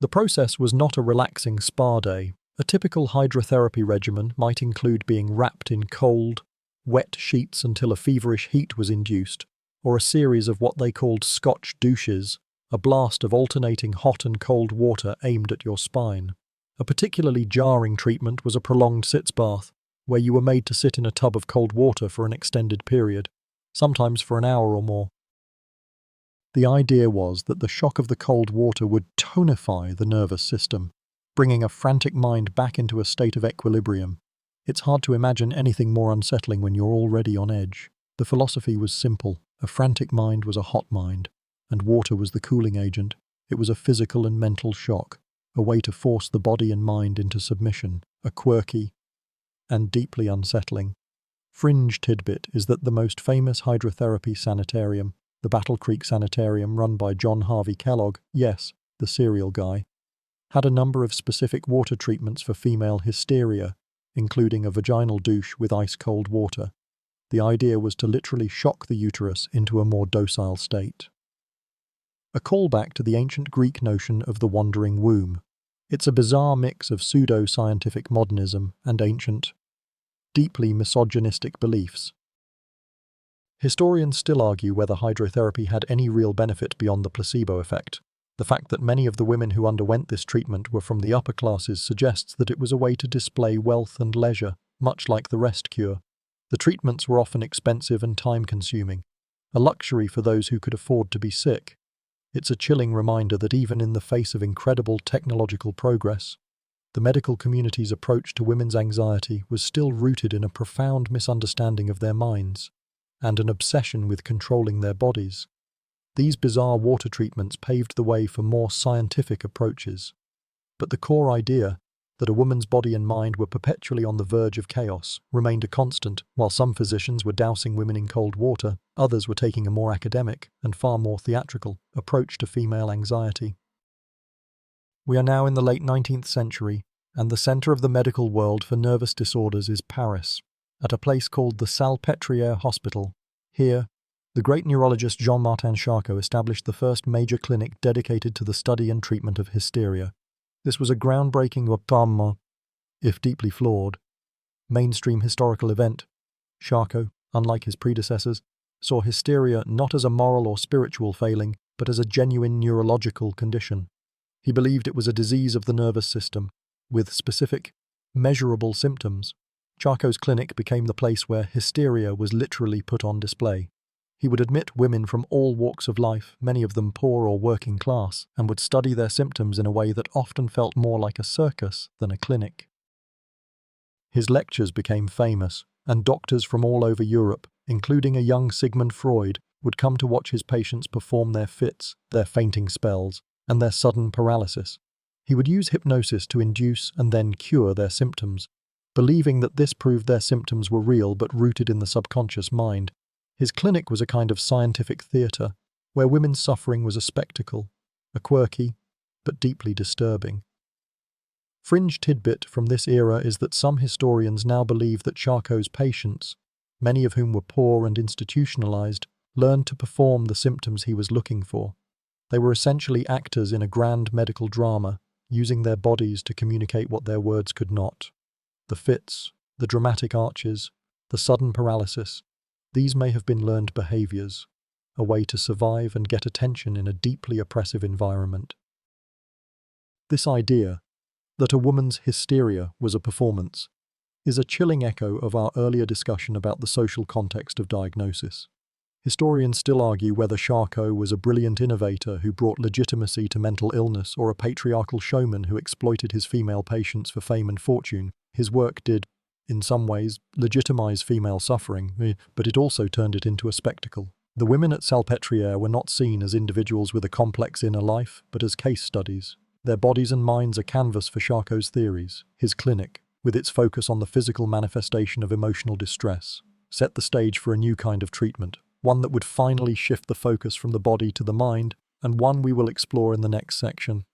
The process was not a relaxing spa day. A typical hydrotherapy regimen might include being wrapped in cold, wet sheets until a feverish heat was induced, or a series of what they called Scotch douches, a blast of alternating hot and cold water aimed at your spine. A particularly jarring treatment was a prolonged sitz bath, where you were made to sit in a tub of cold water for an extended period, sometimes for an hour or more. The idea was that the shock of the cold water would tonify the nervous system, bringing a frantic mind back into a state of equilibrium. It's hard to imagine anything more unsettling when you're already on edge. The philosophy was simple. A frantic mind was a hot mind, and water was the cooling agent. It was a physical and mental shock, a way to force the body and mind into submission, a quirky and deeply unsettling. Fringe tidbit is that the most famous hydrotherapy sanitarium, the Battle Creek Sanitarium run by John Harvey Kellogg, yes, the cereal guy, had a number of specific water treatments for female hysteria, including a vaginal douche with ice-cold water. The idea was to literally shock the uterus into a more docile state. A callback to the ancient Greek notion of the wandering womb. It's a bizarre mix of pseudo-scientific modernism and ancient, deeply misogynistic beliefs. Historians still argue whether hydrotherapy had any real benefit beyond the placebo effect. The fact that many of the women who underwent this treatment were from the upper classes suggests that it was a way to display wealth and leisure, much like the rest cure. The treatments were often expensive and time-consuming, a luxury for those who could afford to be sick. It's a chilling reminder that even in the face of incredible technological progress, the medical community's approach to women's anxiety was still rooted in a profound misunderstanding of their minds and an obsession with controlling their bodies. These bizarre water treatments paved the way for more scientific approaches. But the core idea, that a woman's body and mind were perpetually on the verge of chaos, remained a constant. While some physicians were dousing women in cold water, others were taking a more academic, and far more theatrical, approach to female anxiety. We are now in the late 19th century, and the center of the medical world for nervous disorders is Paris, at a place called the Salpêtrière Hospital. Here, the great neurologist Jean-Martin Charcot established the first major clinic dedicated to the study and treatment of hysteria. This was a groundbreaking, if deeply flawed, mainstream historical event. Charcot, unlike his predecessors, saw hysteria not as a moral or spiritual failing, but as a genuine neurological condition. He believed it was a disease of the nervous system, with specific, measurable symptoms. Charcot's clinic became the place where hysteria was literally put on display. He would admit women from all walks of life, many of them poor or working class, and would study their symptoms in a way that often felt more like a circus than a clinic. His lectures became famous, and doctors from all over Europe, including a young Sigmund Freud, would come to watch his patients perform their fits, their fainting spells, and their sudden paralysis. He would use hypnosis to induce and then cure their symptoms, believing that this proved their symptoms were real but rooted in the subconscious mind. His clinic was a kind of scientific theatre, where women's suffering was a spectacle, a quirky, but deeply disturbing. Fringe tidbit from this era is that some historians now believe that Charcot's patients, many of whom were poor and institutionalized, learned to perform the symptoms he was looking for. They were essentially actors in a grand medical drama, using their bodies to communicate what their words could not. The fits, the dramatic arches, the sudden paralysis, these may have been learned behaviors, a way to survive and get attention in a deeply oppressive environment. This idea, that a woman's hysteria was a performance, is a chilling echo of our earlier discussion about the social context of diagnosis. Historians still argue whether Charcot was a brilliant innovator who brought legitimacy to mental illness or a patriarchal showman who exploited his female patients for fame and fortune. His work did, in some ways, legitimize female suffering, but it also turned it into a spectacle. The women at Salpêtrière were not seen as individuals with a complex inner life, but as case studies. Their bodies and minds a canvas for Charcot's theories. His clinic, with its focus on the physical manifestation of emotional distress, set the stage for a new kind of treatment, one that would finally shift the focus from the body to the mind, and one we will explore in the next section.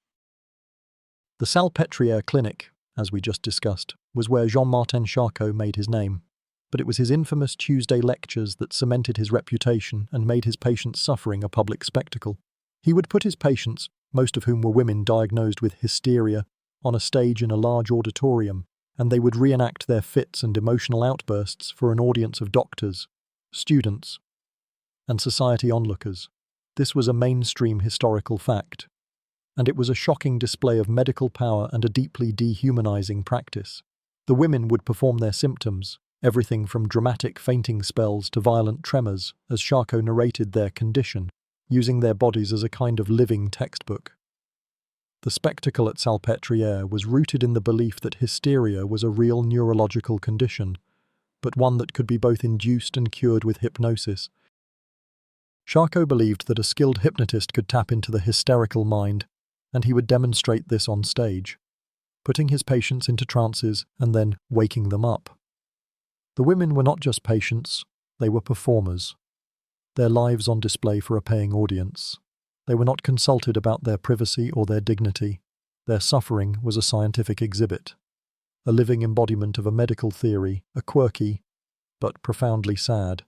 The Salpêtrière clinic, as we just discussed, was where Jean-Martin Charcot made his name, but it was his infamous Tuesday lectures that cemented his reputation and made his patients' suffering a public spectacle. He would put his patients, most of whom were women diagnosed with hysteria, on a stage in a large auditorium, and they would reenact their fits and emotional outbursts for an audience of doctors, students, and society onlookers. This was a mainstream historical fact, and it was a shocking display of medical power and a deeply dehumanizing practice. The women would perform their symptoms, everything from dramatic fainting spells to violent tremors, as Charcot narrated their condition, using their bodies as a kind of living textbook. The spectacle at Salpêtrière was rooted in the belief that hysteria was a real neurological condition, but one that could be both induced and cured with hypnosis. Charcot believed that a skilled hypnotist could tap into the hysterical mind, and he would demonstrate this on stage, putting his patients into trances and then waking them up. The women were not just patients, they were performers, their lives on display for a paying audience. They were not consulted about their privacy or their dignity. Their suffering was a scientific exhibit, a living embodiment of a medical theory, a quirky, but profoundly sad.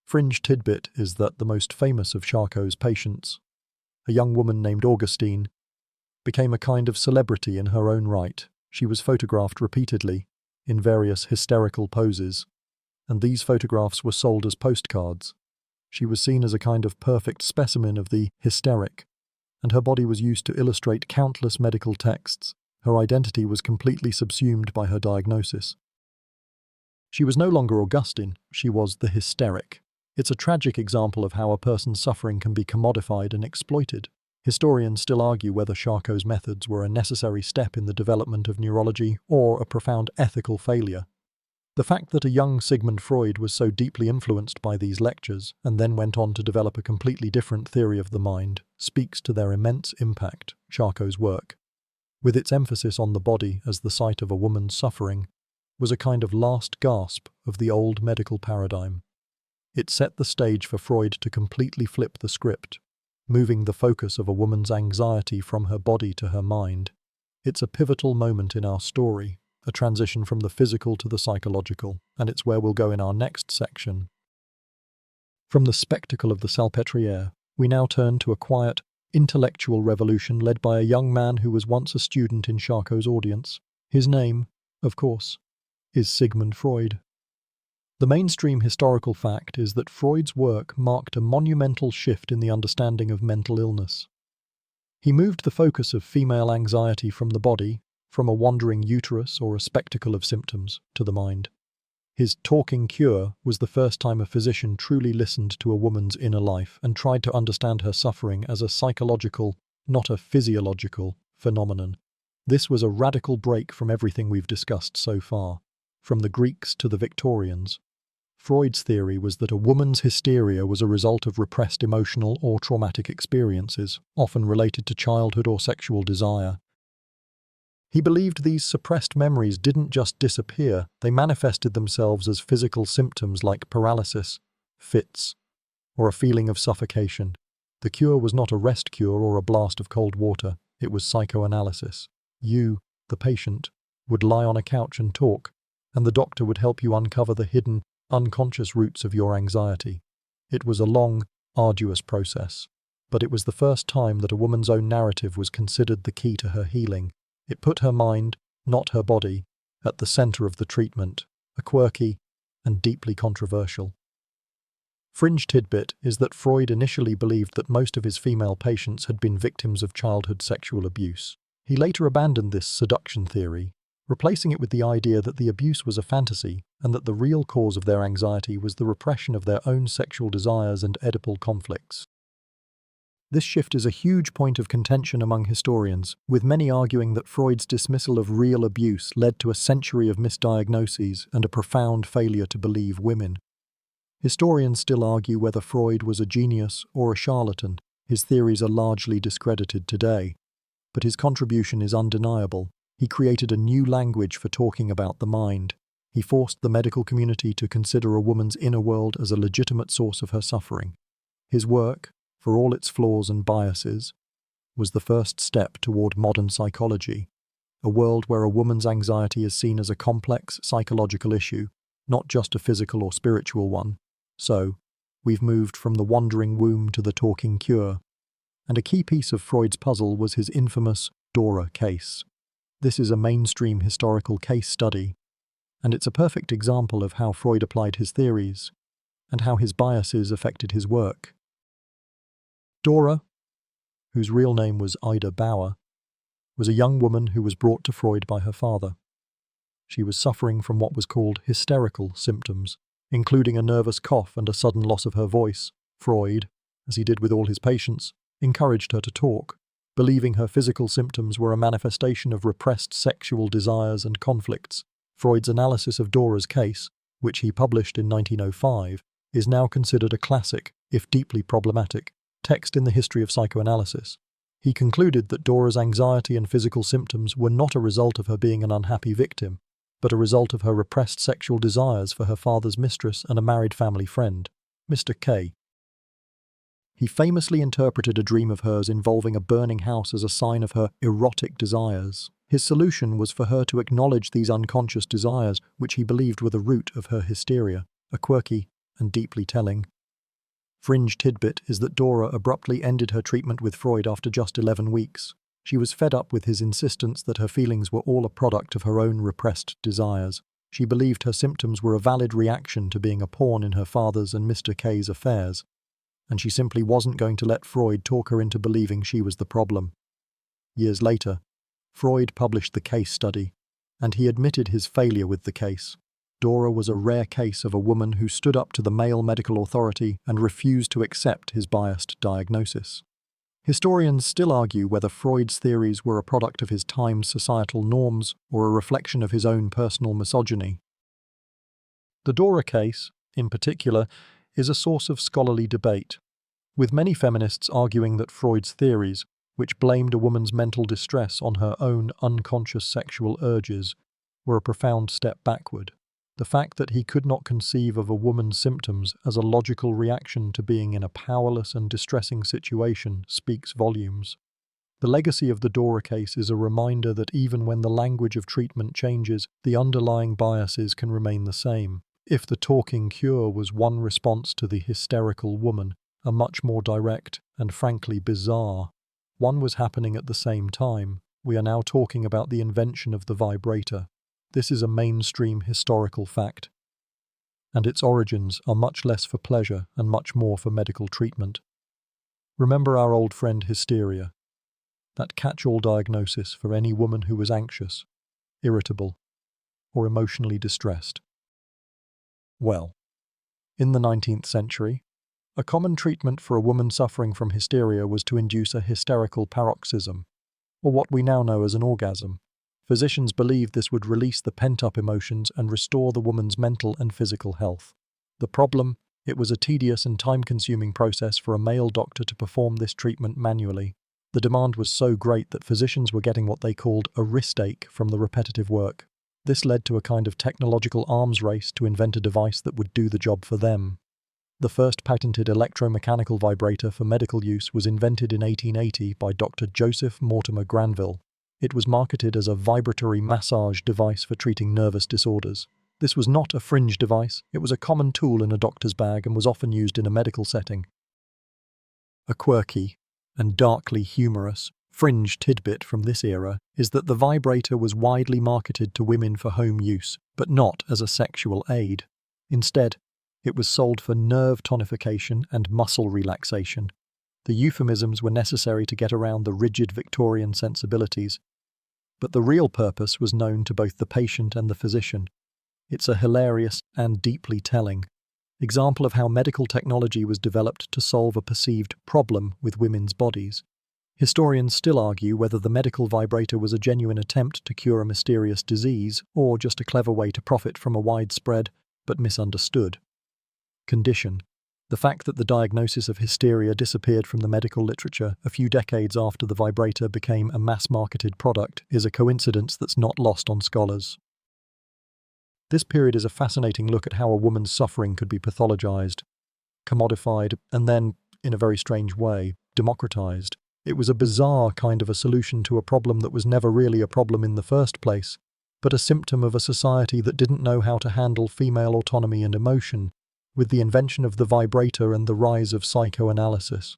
Fringe tidbit is that the most famous of Charcot's patients, a young woman named Augustine, became a kind of celebrity in her own right. She was photographed repeatedly, in various hysterical poses, and these photographs were sold as postcards. She was seen as a kind of perfect specimen of the hysteric, and her body was used to illustrate countless medical texts. Her identity was completely subsumed by her diagnosis. She was no longer Augustine, she was the hysteric. It's a tragic example of how a person's suffering can be commodified and exploited. Historians still argue whether Charcot's methods were a necessary step in the development of neurology or a profound ethical failure. The fact that a young Sigmund Freud was so deeply influenced by these lectures and then went on to develop a completely different theory of the mind speaks to their immense impact. Charcot's work, with its emphasis on the body as the site of a woman's suffering, was a kind of last gasp of the old medical paradigm. It set the stage for Freud to completely flip the script, moving the focus of a woman's anxiety from her body to her mind. It's a pivotal moment in our story, a transition from the physical to the psychological, and it's where we'll go in our next section. From the spectacle of the Salpêtrière, we now turn to a quiet, intellectual revolution led by a young man who was once a student in Charcot's audience. His name, of course, is Sigmund Freud. The mainstream historical fact is that Freud's work marked a monumental shift in the understanding of mental illness. He moved the focus of female anxiety from the body, from a wandering uterus or a spectacle of symptoms, to the mind. His talking cure was the first time a physician truly listened to a woman's inner life and tried to understand her suffering as a psychological, not a physiological, phenomenon. This was a radical break from everything we've discussed so far, from the Greeks to the Victorians. Freud's theory was that a woman's hysteria was a result of repressed emotional or traumatic experiences, often related to childhood or sexual desire. He believed these suppressed memories didn't just disappear, they manifested themselves as physical symptoms like paralysis, fits, or a feeling of suffocation. The cure was not a rest cure or a blast of cold water, it was psychoanalysis. You, the patient, would lie on a couch and talk, and the doctor would help you uncover the hidden, unconscious roots of your anxiety. It was a long, arduous process, but it was the first time that a woman's own narrative was considered the key to her healing. It put her mind, not her body, at the center of the treatment, a quirky and deeply controversial. Fringe tidbit is that Freud initially believed that most of his female patients had been victims of childhood sexual abuse. He later abandoned this seduction theory, replacing it with the idea that the abuse was a fantasy and that the real cause of their anxiety was the repression of their own sexual desires and Oedipal conflicts. This shift is a huge point of contention among historians, with many arguing that Freud's dismissal of real abuse led to a century of misdiagnoses and a profound failure to believe women. Historians still argue whether Freud was a genius or a charlatan. His theories are largely discredited today, but his contribution is undeniable. He created a new language for talking about the mind. He forced the medical community to consider a woman's inner world as a legitimate source of her suffering. His work, for all its flaws and biases, was the first step toward modern psychology, a world where a woman's anxiety is seen as a complex psychological issue, not just a physical or spiritual one. So, we've moved from the wandering womb to the talking cure. And a key piece of Freud's puzzle was his infamous Dora case. This is a mainstream historical case study, and it's a perfect example of how Freud applied his theories and how his biases affected his work. Dora, whose real name was Ida Bauer, was a young woman who was brought to Freud by her father. She was suffering from what was called hysterical symptoms, including a nervous cough and a sudden loss of her voice. Freud, as he did with all his patients, encouraged her to talk, believing her physical symptoms were a manifestation of repressed sexual desires and conflicts. Freud's analysis of Dora's case, which he published in 1905, is now considered a classic, if deeply problematic, text in the history of psychoanalysis. He concluded that Dora's anxiety and physical symptoms were not a result of her being an unhappy victim, but a result of her repressed sexual desires for her father's mistress and a married family friend, Mr. K. He famously interpreted a dream of hers involving a burning house as a sign of her erotic desires. His solution was for her to acknowledge these unconscious desires, which he believed were the root of her hysteria, a quirky and deeply telling fringe tidbit is that Dora abruptly ended her treatment with Freud after just 11 weeks. She was fed up with his insistence that her feelings were all a product of her own repressed desires. She believed her symptoms were a valid reaction to being a pawn in her father's and Mr. K's affairs, and she simply wasn't going to let Freud talk her into believing she was the problem. Years later, Freud published the case study, and he admitted his failure with the case. Dora was a rare case of a woman who stood up to the male medical authority and refused to accept his biased diagnosis. Historians still argue whether Freud's theories were a product of his time's societal norms or a reflection of his own personal misogyny. The Dora case, in particular, is a source of scholarly debate, with many feminists arguing that Freud's theories, which blamed a woman's mental distress on her own unconscious sexual urges, were a profound step backward. The fact that he could not conceive of a woman's symptoms as a logical reaction to being in a powerless and distressing situation speaks volumes. The legacy of the Dora case is a reminder that even when the language of treatment changes, the underlying biases can remain the same. If the talking cure was one response to the hysterical woman, a much more direct and frankly bizarre one was happening at the same time. We are now talking about the invention of the vibrator. This is a mainstream historical fact, and its origins are much less for pleasure and much more for medical treatment. Remember our old friend hysteria, that catch-all diagnosis for any woman who was anxious, irritable, or emotionally distressed. Well, in the 19th century, a common treatment for a woman suffering from hysteria was to induce a hysterical paroxysm, or what we now know as an orgasm. Physicians believed this would release the pent-up emotions and restore the woman's mental and physical health. The problem? It was a tedious and time-consuming process for a male doctor to perform this treatment manually. The demand was so great that physicians were getting what they called a wrist ache from the repetitive work. This led to a kind of technological arms race to invent a device that would do the job for them. The first patented electromechanical vibrator for medical use was invented in 1880 by Dr. Joseph Mortimer Granville. It was marketed as a vibratory massage device for treating nervous disorders. This was not a fringe device, it was a common tool in a doctor's bag and was often used in a medical setting. A quirky and darkly humorous fringe tidbit from this era is that the vibrator was widely marketed to women for home use, but not as a sexual aid. Instead, it was sold for nerve tonification and muscle relaxation. The euphemisms were necessary to get around the rigid Victorian sensibilities, but the real purpose was known to both the patient and the physician. It's a hilarious and deeply telling example of how medical technology was developed to solve a perceived problem with women's bodies. Historians still argue whether the medical vibrator was a genuine attempt to cure a mysterious disease or just a clever way to profit from a widespread but misunderstood condition. The fact that the diagnosis of hysteria disappeared from the medical literature a few decades after the vibrator became a mass-marketed product is a coincidence that's not lost on scholars. This period is a fascinating look at how a woman's suffering could be pathologized, commodified, and then, in a very strange way, democratized. It was a bizarre kind of a solution to a problem that was never really a problem in the first place, but a symptom of a society that didn't know how to handle female autonomy and emotion, with the invention of the vibrator and the rise of psychoanalysis.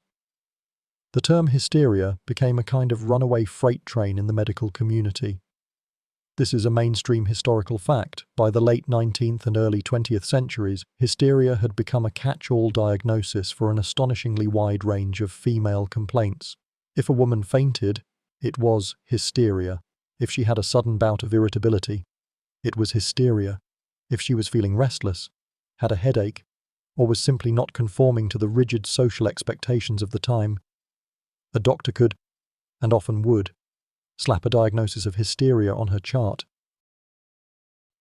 The term hysteria became a kind of runaway freight train in the medical community. This is a mainstream historical fact. By the late 19th and early 20th centuries, hysteria had become a catch-all diagnosis for an astonishingly wide range of female complaints. If a woman fainted, it was hysteria. If she had a sudden bout of irritability, it was hysteria. If she was feeling restless, had a headache, or was simply not conforming to the rigid social expectations of the time, a doctor could, and often would, slap a diagnosis of hysteria on her chart.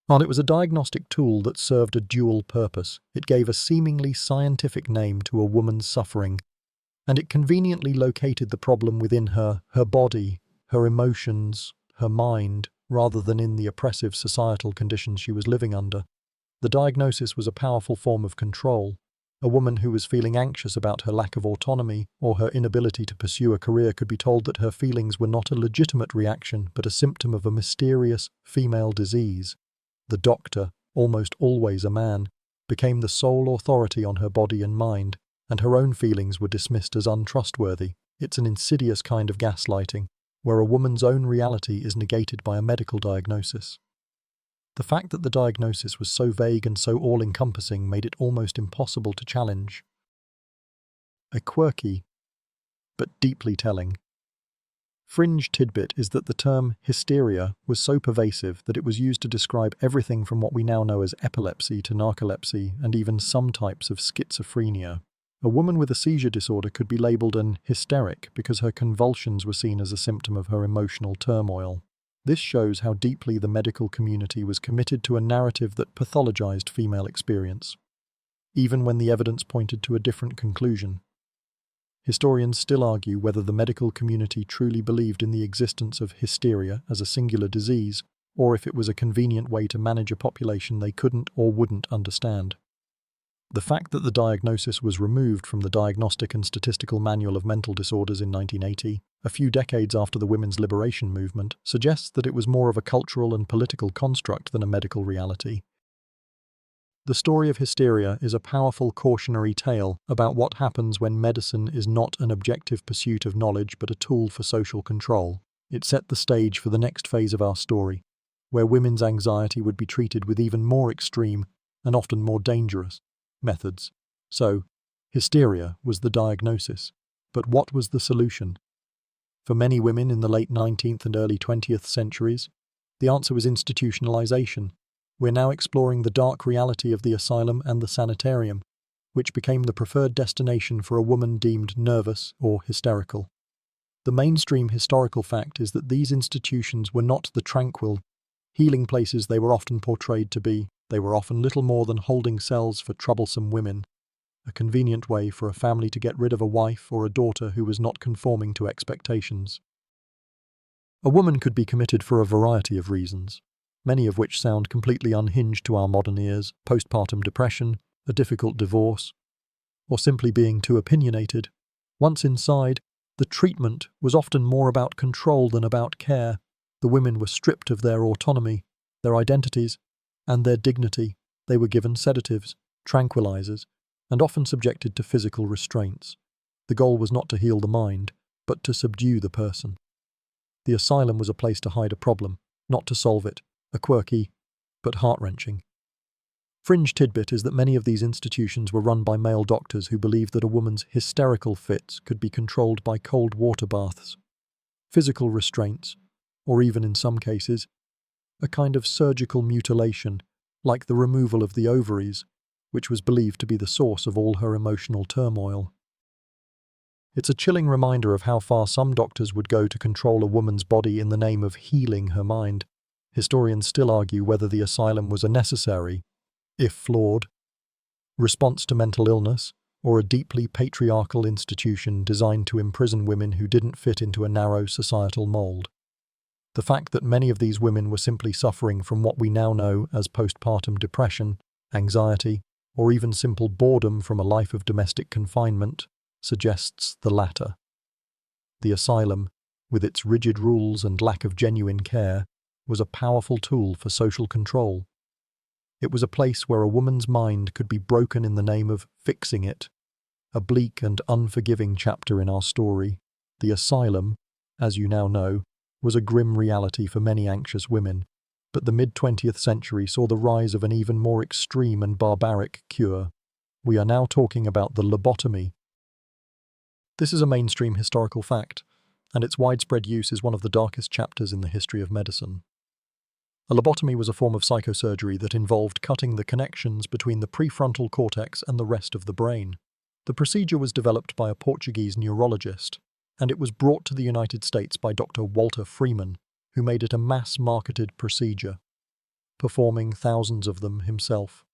While it was a diagnostic tool that served a dual purpose, it gave a seemingly scientific name to a woman's suffering, and it conveniently located the problem within her body, her emotions, her mind, rather than in the oppressive societal conditions she was living under. The diagnosis was a powerful form of control. A woman who was feeling anxious about her lack of autonomy or her inability to pursue a career could be told that her feelings were not a legitimate reaction but a symptom of a mysterious female disease. The doctor, almost always a man, became the sole authority on her body and mind, and her own feelings were dismissed as untrustworthy. It's an insidious kind of gaslighting, where a woman's own reality is negated by a medical diagnosis. The fact that the diagnosis was so vague and so all-encompassing made it almost impossible to challenge. A quirky, but deeply telling, fringe tidbit is that the term hysteria was so pervasive that it was used to describe everything from what we now know as epilepsy to narcolepsy and even some types of schizophrenia. A woman with a seizure disorder could be labeled an hysteric because her convulsions were seen as a symptom of her emotional turmoil. This shows how deeply the medical community was committed to a narrative that pathologized female experience, even when the evidence pointed to a different conclusion. Historians still argue whether the medical community truly believed in the existence of hysteria as a singular disease, or if it was a convenient way to manage a population they couldn't or wouldn't understand. The fact that the diagnosis was removed from the Diagnostic and Statistical Manual of Mental Disorders in 1980, a few decades after the women's liberation movement, suggests that it was more of a cultural and political construct than a medical reality. The story of hysteria is a powerful cautionary tale about what happens when medicine is not an objective pursuit of knowledge but a tool for social control. It set the stage for the next phase of our story, where women's anxiety would be treated with even more extreme and often more dangerous methods. So, hysteria was the diagnosis. But what was the solution? For many women in the late 19th and early 20th centuries, the answer was institutionalization. We're now exploring the dark reality of the asylum and the sanitarium, which became the preferred destination for a woman deemed nervous or hysterical. The mainstream historical fact is that these institutions were not the tranquil, healing places they were often portrayed to be. They were often little more than holding cells for troublesome women, a convenient way for a family to get rid of a wife or a daughter who was not conforming to expectations. A woman could be committed for a variety of reasons, many of which sound completely unhinged to our modern ears: postpartum depression, a difficult divorce, or simply being too opinionated. Once inside, the treatment was often more about control than about care. The women were stripped of their autonomy, their identities, and their dignity. They were given sedatives, tranquilizers, and often subjected to physical restraints. The goal was not to heal the mind, but to subdue the person. The asylum was a place to hide a problem, not to solve it, a quirky, but heart-wrenching. Fringe tidbit is that many of these institutions were run by male doctors who believed that a woman's hysterical fits could be controlled by cold water baths, physical restraints, or even in some cases, a kind of surgical mutilation, like the removal of the ovaries, which was believed to be the source of all her emotional turmoil. It's a chilling reminder of how far some doctors would go to control a woman's body in the name of healing her mind. Historians still argue whether the asylum was a necessary, if flawed, response to mental illness, or a deeply patriarchal institution designed to imprison women who didn't fit into a narrow societal mold. The fact that many of these women were simply suffering from what we now know as postpartum depression, anxiety, or even simple boredom from a life of domestic confinement suggests the latter. The asylum, with its rigid rules and lack of genuine care, was a powerful tool for social control. It was a place where a woman's mind could be broken in the name of fixing it. A bleak and unforgiving chapter in our story. The asylum, as you now know, was a grim reality for many anxious women, but the mid-20th century saw the rise of an even more extreme and barbaric cure. We are now talking about the lobotomy. This is a mainstream historical fact, and its widespread use is one of the darkest chapters in the history of medicine. A lobotomy was a form of psychosurgery that involved cutting the connections between the prefrontal cortex and the rest of the brain. The procedure was developed by a Portuguese neurologist, and it was brought to the United States by Dr. Walter Freeman, who made it a mass-marketed procedure, performing thousands of them himself.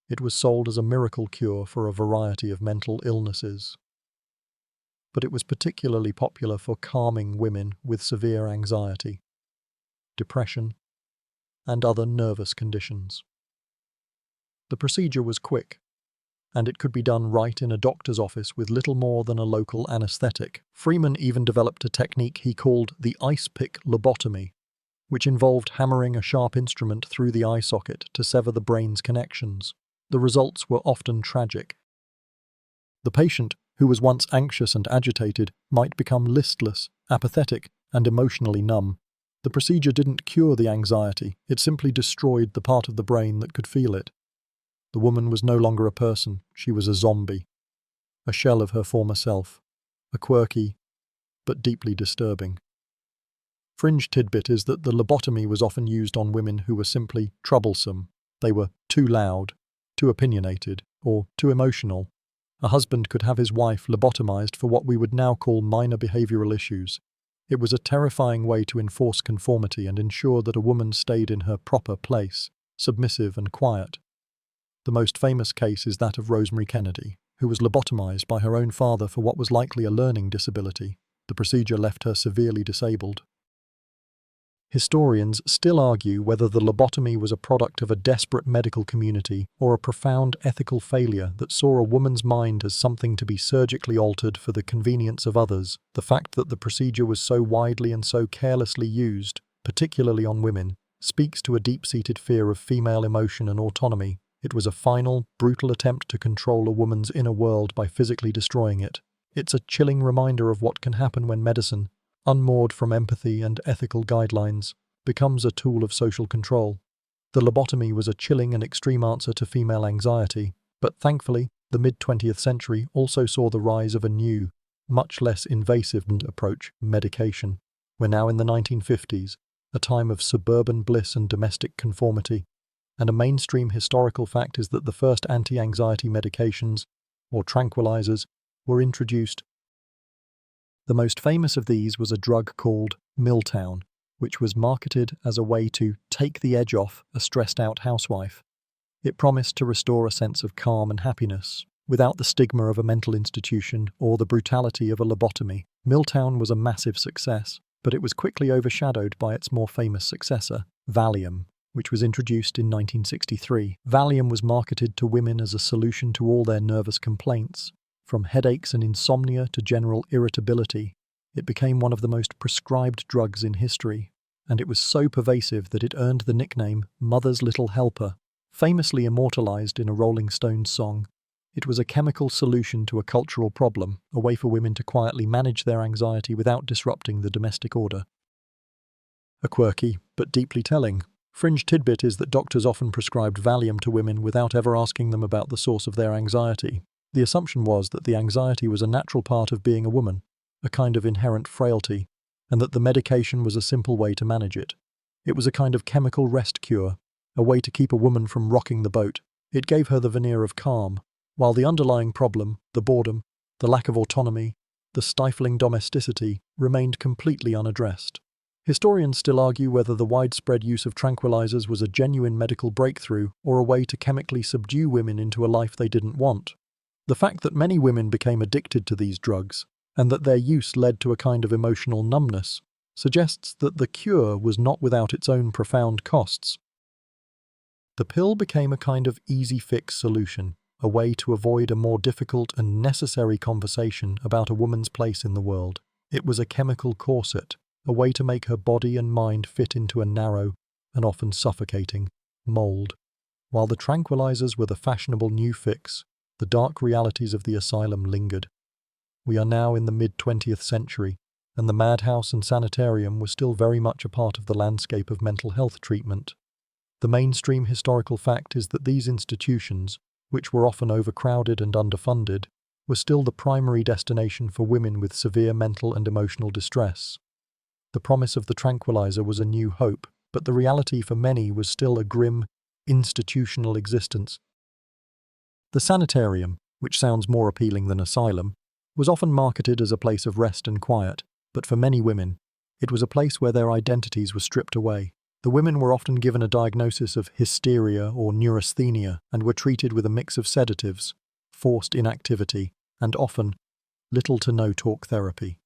It was sold as a miracle cure for a variety of mental illnesses, but it was particularly popular for calming women with severe anxiety, depression, and other nervous conditions. The procedure was quick, and it could be done right in a doctor's office with little more than a local anesthetic. Freeman even developed a technique he called the ice pick lobotomy, which involved hammering a sharp instrument through the eye socket to sever the brain's connections. The results were often tragic. The patient, who was once anxious and agitated, might become listless, apathetic, and emotionally numb. The procedure didn't cure the anxiety, it simply destroyed the part of the brain that could feel it. The woman was no longer a person, she was a zombie, a shell of her former self, a quirky, but deeply disturbing. Fringe tidbit is that the lobotomy was often used on women who were simply troublesome. They were too loud, too opinionated, or too emotional. A husband could have his wife lobotomized for what we would now call minor behavioral issues. It was a terrifying way to enforce conformity and ensure that a woman stayed in her proper place, submissive and quiet. The most famous case is that of Rosemary Kennedy, who was lobotomized by her own father for what was likely a learning disability. The procedure left her severely disabled. Historians still argue whether the lobotomy was a product of a desperate medical community or a profound ethical failure that saw a woman's mind as something to be surgically altered for the convenience of others. The fact that the procedure was so widely and so carelessly used, particularly on women, speaks to a deep-seated fear of female emotion and autonomy. It was a final, brutal attempt to control a woman's inner world by physically destroying it. It's a chilling reminder of what can happen when medicine, unmoored from empathy and ethical guidelines, becomes a tool of social control. The lobotomy was a chilling and extreme answer to female anxiety, but thankfully, the mid-20th century also saw the rise of a new, much less invasive approach, medication. We're now in the 1950s, a time of suburban bliss and domestic conformity, and a mainstream historical fact is that the first anti-anxiety medications, or tranquilizers, were introduced. The most famous of these was a drug called Miltown, which was marketed as a way to take the edge off a stressed-out housewife. It promised to restore a sense of calm and happiness, without the stigma of a mental institution or the brutality of a lobotomy. Miltown was a massive success, but it was quickly overshadowed by its more famous successor, Valium, which was introduced in 1963. Valium was marketed to women as a solution to all their nervous complaints. From headaches and insomnia to general irritability, it became one of the most prescribed drugs in history, and it was so pervasive that it earned the nickname Mother's Little Helper. Famously immortalized in a Rolling Stones song, it was a chemical solution to a cultural problem, a way for women to quietly manage their anxiety without disrupting the domestic order. A quirky, but deeply telling, fringe tidbit is that doctors often prescribed Valium to women without ever asking them about the source of their anxiety. The assumption was that the anxiety was a natural part of being a woman, a kind of inherent frailty, and that the medication was a simple way to manage it. It was a kind of chemical rest cure, a way to keep a woman from rocking the boat. It gave her the veneer of calm, while the underlying problem, the boredom, the lack of autonomy, the stifling domesticity, remained completely unaddressed. Historians still argue whether the widespread use of tranquilizers was a genuine medical breakthrough or a way to chemically subdue women into a life they didn't want. The fact that many women became addicted to these drugs, and that their use led to a kind of emotional numbness, suggests that the cure was not without its own profound costs. The pill became a kind of easy-fix solution, a way to avoid a more difficult and necessary conversation about a woman's place in the world. It was a chemical corset, a way to make her body and mind fit into a narrow, and often suffocating, mold. While the tranquilizers were the fashionable new fix, the dark realities of the asylum lingered. We are now in the mid-20th century, and the madhouse and sanitarium were still very much a part of the landscape of mental health treatment. The mainstream historical fact is that these institutions, which were often overcrowded and underfunded, were still the primary destination for women with severe mental and emotional distress. The promise of the tranquilizer was a new hope, but the reality for many was still a grim, institutional existence. The sanitarium, which sounds more appealing than asylum, was often marketed as a place of rest and quiet, but for many women, it was a place where their identities were stripped away. The women were often given a diagnosis of hysteria or neurasthenia and were treated with a mix of sedatives, forced inactivity, and often little to no talk therapy.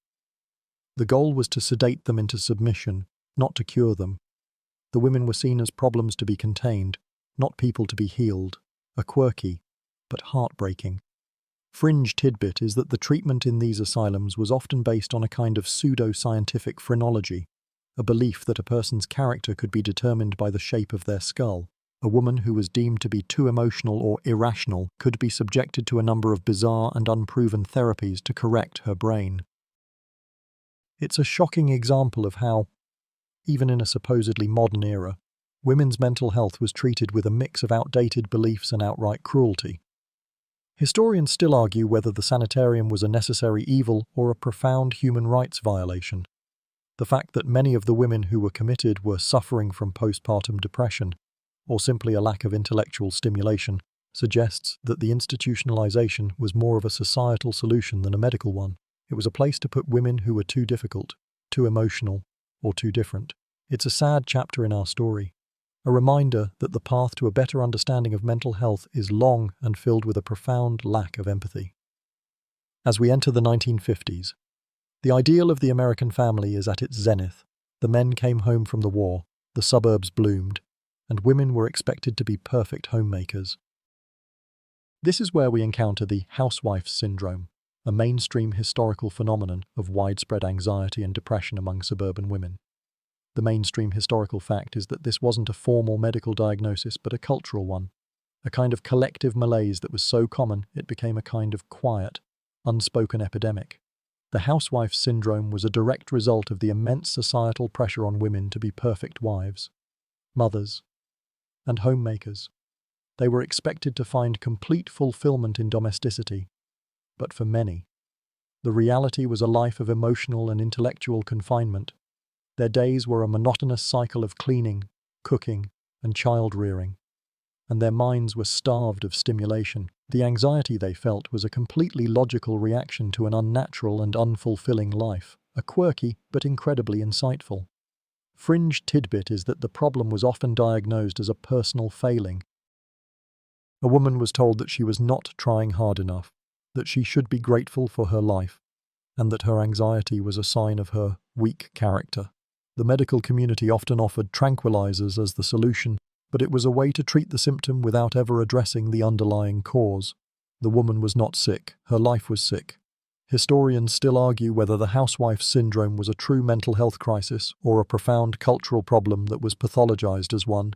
The goal was to sedate them into submission, not to cure them. The women were seen as problems to be contained, not people to be healed, a quirky, but heartbreaking. Fringe tidbit is that the treatment in these asylums was often based on a kind of pseudo-scientific phrenology, a belief that a person's character could be determined by the shape of their skull. A woman who was deemed to be too emotional or irrational could be subjected to a number of bizarre and unproven therapies to correct her brain. It's a shocking example of how, even in a supposedly modern era, women's mental health was treated with a mix of outdated beliefs and outright cruelty. Historians still argue whether the sanitarium was a necessary evil or a profound human rights violation. The fact that many of the women who were committed were suffering from postpartum depression, or simply a lack of intellectual stimulation, suggests that the institutionalization was more of a societal solution than a medical one. It was a place to put women who were too difficult, too emotional, or too different. It's a sad chapter in our story, a reminder that the path to a better understanding of mental health is long and filled with a profound lack of empathy. As we enter the 1950s, the ideal of the American family is at its zenith. The men came home from the war, the suburbs bloomed, and women were expected to be perfect homemakers. This is where we encounter the housewife syndrome, a mainstream historical phenomenon of widespread anxiety and depression among suburban women. The mainstream historical fact is that this wasn't a formal medical diagnosis but a cultural one, a kind of collective malaise that was so common it became a kind of quiet, unspoken epidemic. The housewife syndrome was a direct result of the immense societal pressure on women to be perfect wives, mothers, and homemakers. They were expected to find complete fulfillment in domesticity, but for many, the reality was a life of emotional and intellectual confinement. Their days were a monotonous cycle of cleaning, cooking, and child-rearing, and their minds were starved of stimulation. The anxiety they felt was a completely logical reaction to an unnatural and unfulfilling life, a quirky but incredibly insightful. Fringe tidbit is that the problem was often diagnosed as a personal failing. A woman was told that she was not trying hard enough, that she should be grateful for her life, and that her anxiety was a sign of her weak character. The medical community often offered tranquilizers as the solution, but it was a way to treat the symptom without ever addressing the underlying cause. The woman was not sick, her life was sick. Historians still argue whether the housewife syndrome was a true mental health crisis or a profound cultural problem that was pathologized as one.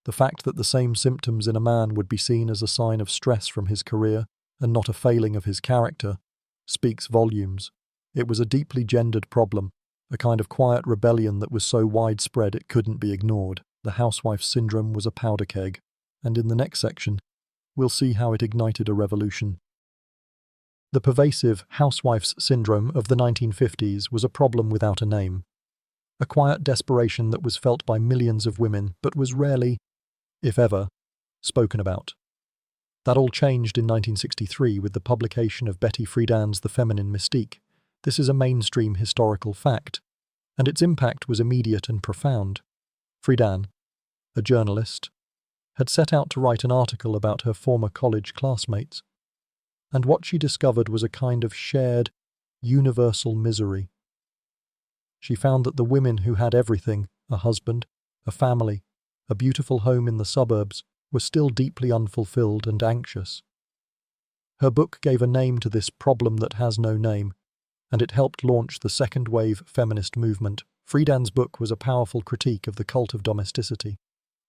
The fact that the same symptoms in a man would be seen as a sign of stress from his career and not a failing of his character speaks volumes. It was a deeply gendered problem, a kind of quiet rebellion that was so widespread it couldn't be ignored. The housewife syndrome was a powder keg, and in the next section, we'll see how it ignited a revolution. The pervasive housewife's syndrome of the 1950s was a problem without a name, a quiet desperation that was felt by millions of women but was rarely, if ever, spoken about. That all changed in 1963 with the publication of Betty Friedan's The Feminine Mystique. This is a mainstream historical fact, and its impact was immediate and profound. Friedan, a journalist, had set out to write an article about her former college classmates, and what she discovered was a kind of shared, universal misery. She found that the women who had everything, a husband, a family, a beautiful home in the suburbs, were still deeply unfulfilled and anxious. Her book gave a name to this problem that has no name, and it helped launch the second-wave feminist movement. Friedan's book was a powerful critique of the cult of domesticity,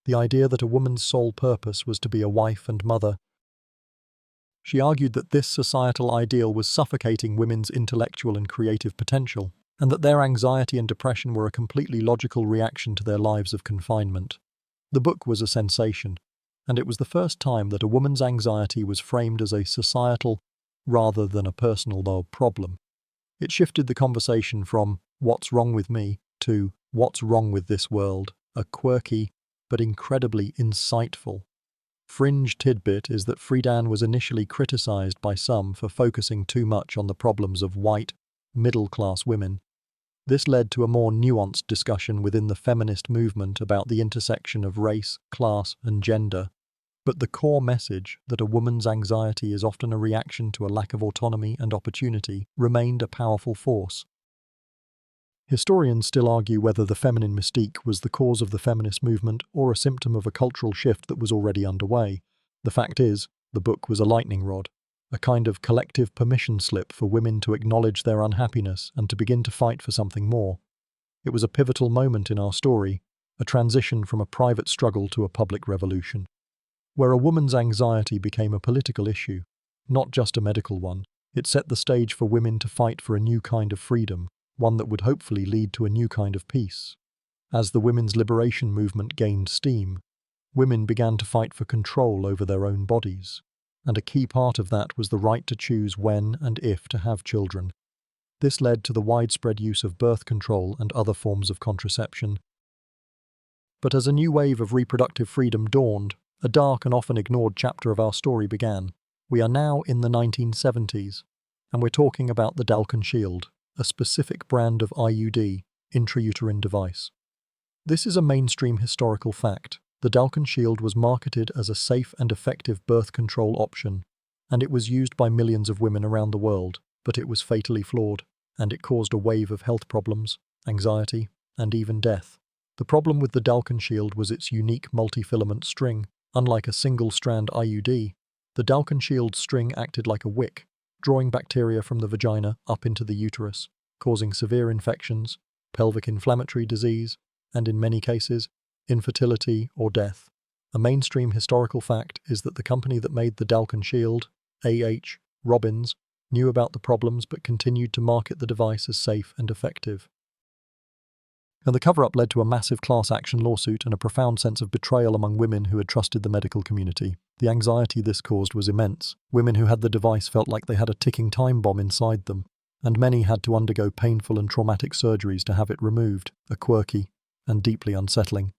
the idea that a woman's sole purpose was to be a wife and mother. She argued that this societal ideal was suffocating women's intellectual and creative potential, and that their anxiety and depression were a completely logical reaction to their lives of confinement. The book was a sensation, and it was the first time that a woman's anxiety was framed as a societal rather than a personal problem. It shifted the conversation from "what's wrong with me" to "what's wrong with this world," a quirky but incredibly insightful. Fringe tidbit is that Friedan was initially criticized by some for focusing too much on the problems of white, middle-class women. This led to a more nuanced discussion within the feminist movement about the intersection of race, class, and gender. But the core message, that a woman's anxiety is often a reaction to a lack of autonomy and opportunity, remained a powerful force. Historians still argue whether the feminine mystique was the cause of the feminist movement or a symptom of a cultural shift that was already underway. The fact is, the book was a lightning rod, a kind of collective permission slip for women to acknowledge their unhappiness and to begin to fight for something more. It was a pivotal moment in our story, a transition from a private struggle to a public revolution, where a woman's anxiety became a political issue, not just a medical one. It set the stage for women to fight for a new kind of freedom, one that would hopefully lead to a new kind of peace. As the women's liberation movement gained steam, women began to fight for control over their own bodies, and a key part of that was the right to choose when and if to have children. This led to the widespread use of birth control and other forms of contraception. But as a new wave of reproductive freedom dawned, a dark and often ignored chapter of our story began. We are now in the 1970s, and we're talking about the Dalkon Shield, a specific brand of IUD intrauterine device. This is a mainstream historical fact. The Dalkon Shield was marketed as a safe and effective birth control option, and it was used by millions of women around the world, but it was fatally flawed, and it caused a wave of health problems, anxiety, and even death. The problem with the Dalkon Shield was its unique multi-filament string. Unlike a single-strand IUD, the Dalkon Shield string acted like a wick, drawing bacteria from the vagina up into the uterus, causing severe infections, pelvic inflammatory disease, and in many cases, infertility or death. A mainstream historical fact is that the company that made the Dalkon Shield, A.H. Robbins, knew about the problems but continued to market the device as safe and effective. And the cover-up led to a massive class action lawsuit and a profound sense of betrayal among women who had trusted the medical community. The anxiety this caused was immense. Women who had the device felt like they had a ticking time bomb inside them, and many had to undergo painful and traumatic surgeries to have it removed, a quirky and deeply unsettling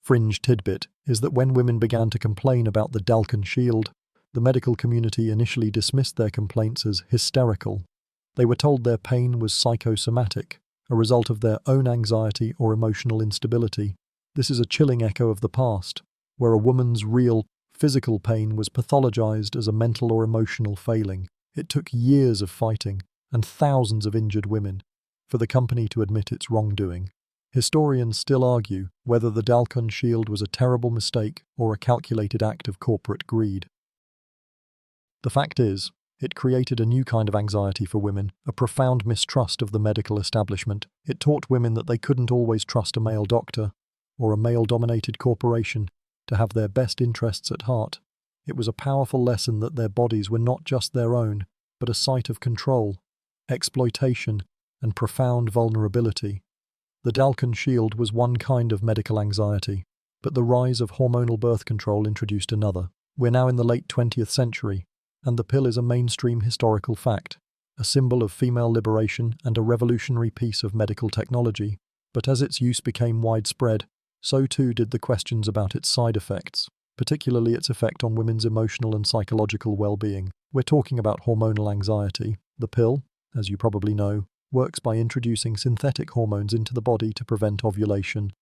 fringe tidbit is that when women began to complain about the Dalkon Shield, the medical community initially dismissed their complaints as hysterical. They were told their pain was psychosomatic, a result of their own anxiety or emotional instability. This is a chilling echo of the past, where a woman's real, physical pain was pathologized as a mental or emotional failing. It took years of fighting, and thousands of injured women, for the company to admit its wrongdoing. Historians still argue whether the Dalkon Shield was a terrible mistake or a calculated act of corporate greed. The fact is, it created a new kind of anxiety for women, a profound mistrust of the medical establishment. It taught women that they couldn't always trust a male doctor or a male-dominated corporation to have their best interests at heart. It was a powerful lesson that their bodies were not just their own, but a site of control, exploitation, and profound vulnerability. The Dalkon Shield was one kind of medical anxiety, but the rise of hormonal birth control introduced another. We're now in the late 20th century, and the pill is a mainstream historical fact, a symbol of female liberation and a revolutionary piece of medical technology. But as its use became widespread, so too did the questions about its side effects, particularly its effect on women's emotional and psychological well-being. We're talking about hormonal anxiety. The pill, as you probably know, works by introducing synthetic hormones into the body to prevent ovulation.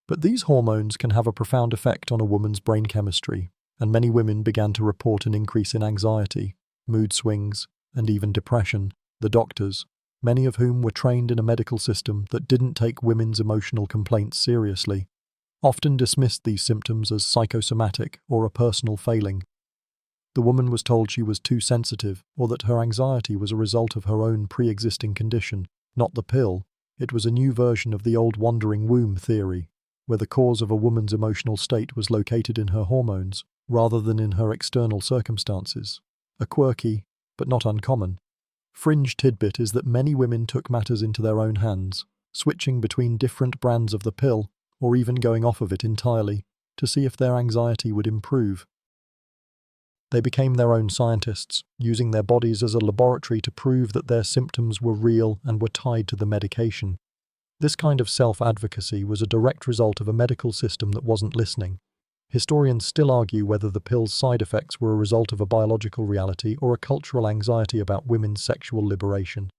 But these hormones can have a profound effect on a woman's brain chemistry, and many women began to report an increase in anxiety, mood swings, and even depression. The doctors, many of whom were trained in a medical system that didn't take women's emotional complaints seriously, often dismissed these symptoms as psychosomatic or a personal failing. The woman was told she was too sensitive or that her anxiety was a result of her own pre-existing condition, not the pill. It was a new version of the old wandering womb theory, where the cause of a woman's emotional state was located in her hormones rather than in her external circumstances. A quirky, but not uncommon, fringe tidbit is that many women took matters into their own hands, switching between different brands of the pill or even going off of it entirely to see if their anxiety would improve. They became their own scientists, using their bodies as a laboratory to prove that their symptoms were real and were tied to the medication. This kind of self-advocacy was a direct result of a medical system that wasn't listening. Historians still argue whether the pill's side effects were a result of a biological reality or a cultural anxiety about women's sexual liberation.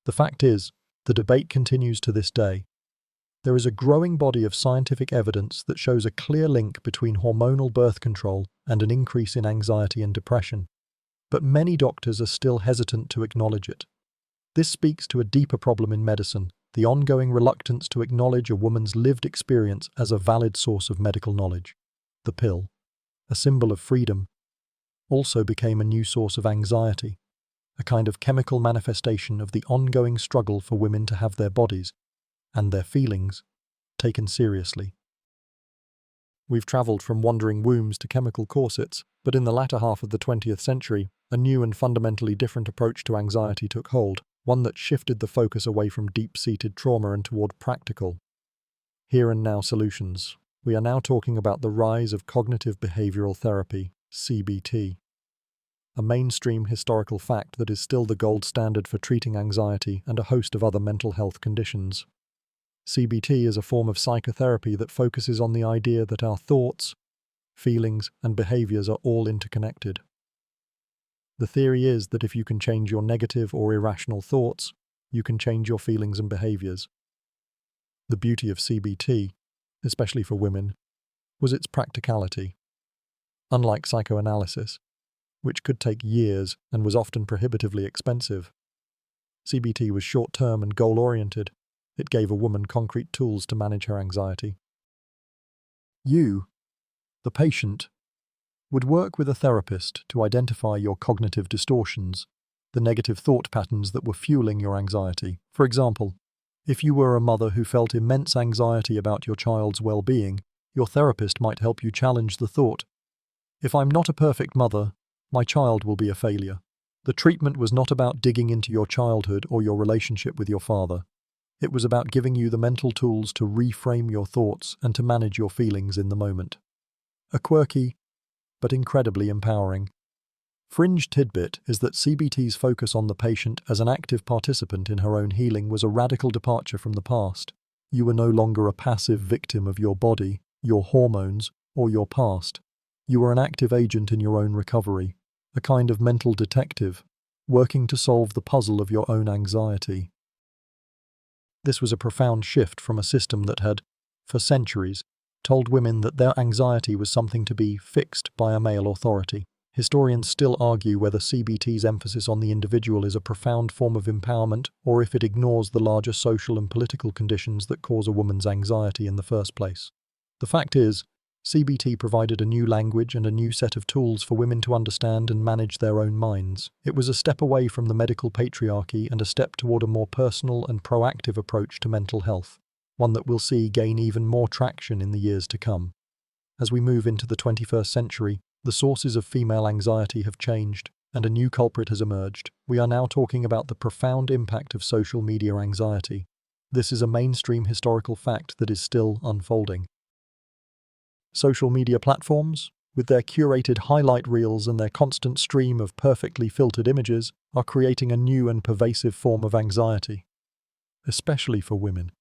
The fact is, the debate continues to this day. There is a growing body of scientific evidence that shows a clear link between hormonal birth control and an increase in anxiety and depression, but many doctors are still hesitant to acknowledge it. This speaks to a deeper problem in medicine, the ongoing reluctance to acknowledge a woman's lived experience as a valid source of medical knowledge. The pill, a symbol of freedom, also became a new source of anxiety, a kind of chemical manifestation of the ongoing struggle for women to have their bodies and their feelings taken seriously. We've travelled from wandering wombs to chemical corsets, but in the latter half of the 20th century, a new and fundamentally different approach to anxiety took hold, one that shifted the focus away from deep-seated trauma and toward practical, here-and-now solutions. We are now talking about the rise of cognitive behavioral therapy, CBT, a mainstream historical fact that is still the gold standard for treating anxiety and a host of other mental health conditions. CBT is a form of psychotherapy that focuses on the idea that our thoughts, feelings, and behaviors are all interconnected. The theory is that if you can change your negative or irrational thoughts, you can change your feelings and behaviors. The beauty of CBT, especially for women, was its practicality. Unlike psychoanalysis, which could take years and was often prohibitively expensive, CBT was short-term and goal-oriented. It gave a woman concrete tools to manage her anxiety. You, the patient, would work with a therapist to identify your cognitive distortions, the negative thought patterns that were fueling your anxiety. For example, if you were a mother who felt immense anxiety about your child's well-being, your therapist might help you challenge the thought, "If I'm not a perfect mother, my child will be a failure." The treatment was not about digging into your childhood or your relationship with your father. It was about giving you the mental tools to reframe your thoughts and to manage your feelings in the moment. A quirky, but incredibly empowering, fringe tidbit is that CBT's focus on the patient as an active participant in her own healing was a radical departure from the past. You were no longer a passive victim of your body, your hormones, or your past. You were an active agent in your own recovery, a kind of mental detective, working to solve the puzzle of your own anxiety. This was a profound shift from a system that had, for centuries, told women that their anxiety was something to be fixed by a male authority. Historians still argue whether CBT's emphasis on the individual is a profound form of empowerment or if it ignores the larger social and political conditions that cause a woman's anxiety in the first place. The fact is, CBT provided a new language and a new set of tools for women to understand and manage their own minds. It was a step away from the medical patriarchy and a step toward a more personal and proactive approach to mental health, one that we'll see gain even more traction in the years to come. As we move into the 21st century, the sources of female anxiety have changed, and a new culprit has emerged. We are now talking about the profound impact of social media anxiety. This is a mainstream historical fact that is still unfolding. Social media platforms, with their curated highlight reels and their constant stream of perfectly filtered images, are creating a new and pervasive form of anxiety, especially for women.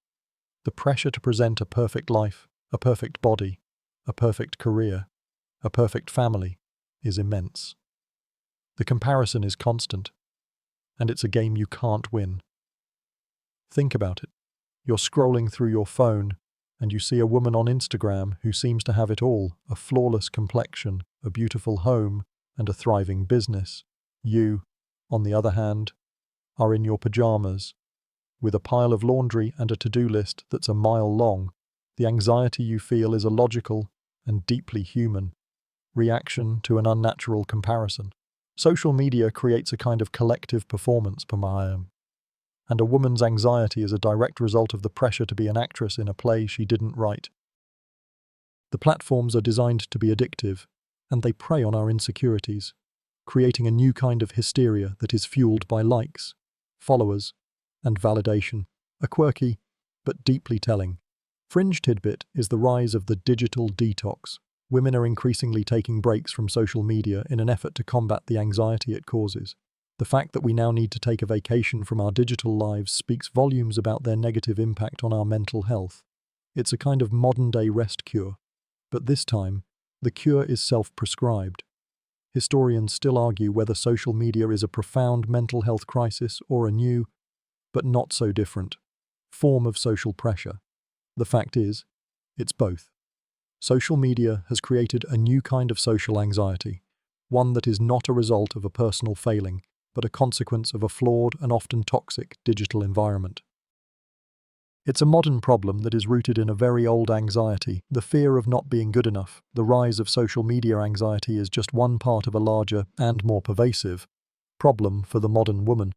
The pressure to present a perfect life, a perfect body, a perfect career, a perfect family is immense. The comparison is constant, and it's a game you can't win. Think about it. You're scrolling through your phone, and you see a woman on Instagram who seems to have it all, a flawless complexion, a beautiful home, and a thriving business. You, on the other hand, are in your pajamas, with a pile of laundry and a to-do list that's a mile long. The anxiety you feel is a logical and deeply human reaction to an unnatural comparison. Social media creates a kind of collective performance performance, and a woman's anxiety is a direct result of the pressure to be an actress in a play she didn't write. The platforms are designed to be addictive, and they prey on our insecurities, creating a new kind of hysteria that is fueled by likes, followers, and validation. A quirky, but deeply telling, fringe tidbit is the rise of the digital detox. Women are increasingly taking breaks from social media in an effort to combat the anxiety it causes. The fact that we now need to take a vacation from our digital lives speaks volumes about their negative impact on our mental health. It's a kind of modern-day rest cure, but this time, the cure is self-prescribed. Historians still argue whether social media is a profound mental health crisis or a new, but not so different, form of social pressure. The fact is, it's both. Social media has created a new kind of social anxiety, one that is not a result of a personal failing, but a consequence of a flawed and often toxic digital environment. It's a modern problem that is rooted in a very old anxiety, the fear of not being good enough. The rise of social media anxiety is just one part of a larger and more pervasive problem for the modern woman.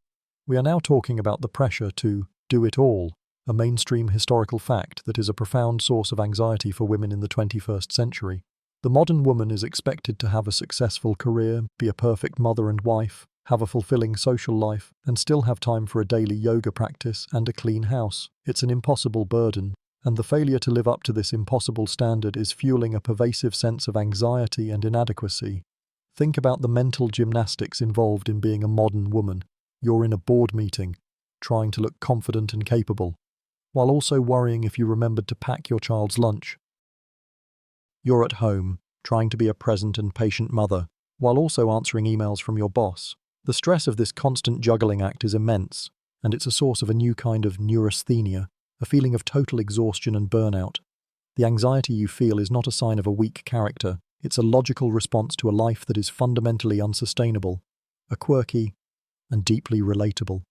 We are now talking about the pressure to do it all, a mainstream historical fact that is a profound source of anxiety for women in the 21st century. The modern woman is expected to have a successful career, be a perfect mother and wife, have a fulfilling social life, and still have time for a daily yoga practice and a clean house. It's an impossible burden, and the failure to live up to this impossible standard is fueling a pervasive sense of anxiety and inadequacy. Think about the mental gymnastics involved in being a modern woman. You're in a board meeting, trying to look confident and capable, while also worrying if you remembered to pack your child's lunch. You're at home, trying to be a present and patient mother, while also answering emails from your boss. The stress of this constant juggling act is immense, and it's a source of a new kind of neurasthenia, a feeling of total exhaustion and burnout. The anxiety you feel is not a sign of a weak character, it's a logical response to a life that is fundamentally unsustainable, a quirky and deeply relatable.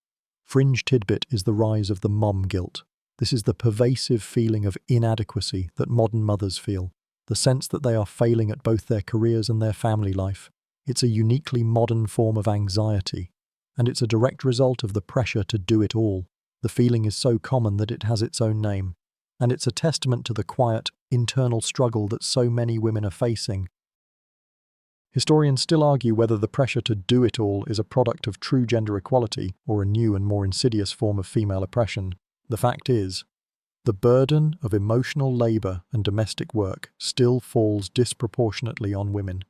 Fringe tidbit is the rise of the mum guilt. This is the pervasive feeling of inadequacy that modern mothers feel, the sense that they are failing at both their careers and their family life. It's a uniquely modern form of anxiety, and it's a direct result of the pressure to do it all. The feeling is so common that it has its own name, and it's a testament to the quiet, internal struggle that so many women are facing. Historians still argue whether the pressure to do it all is a product of true gender equality or a new and more insidious form of female oppression. The fact is, the burden of emotional labor and domestic work still falls disproportionately on women.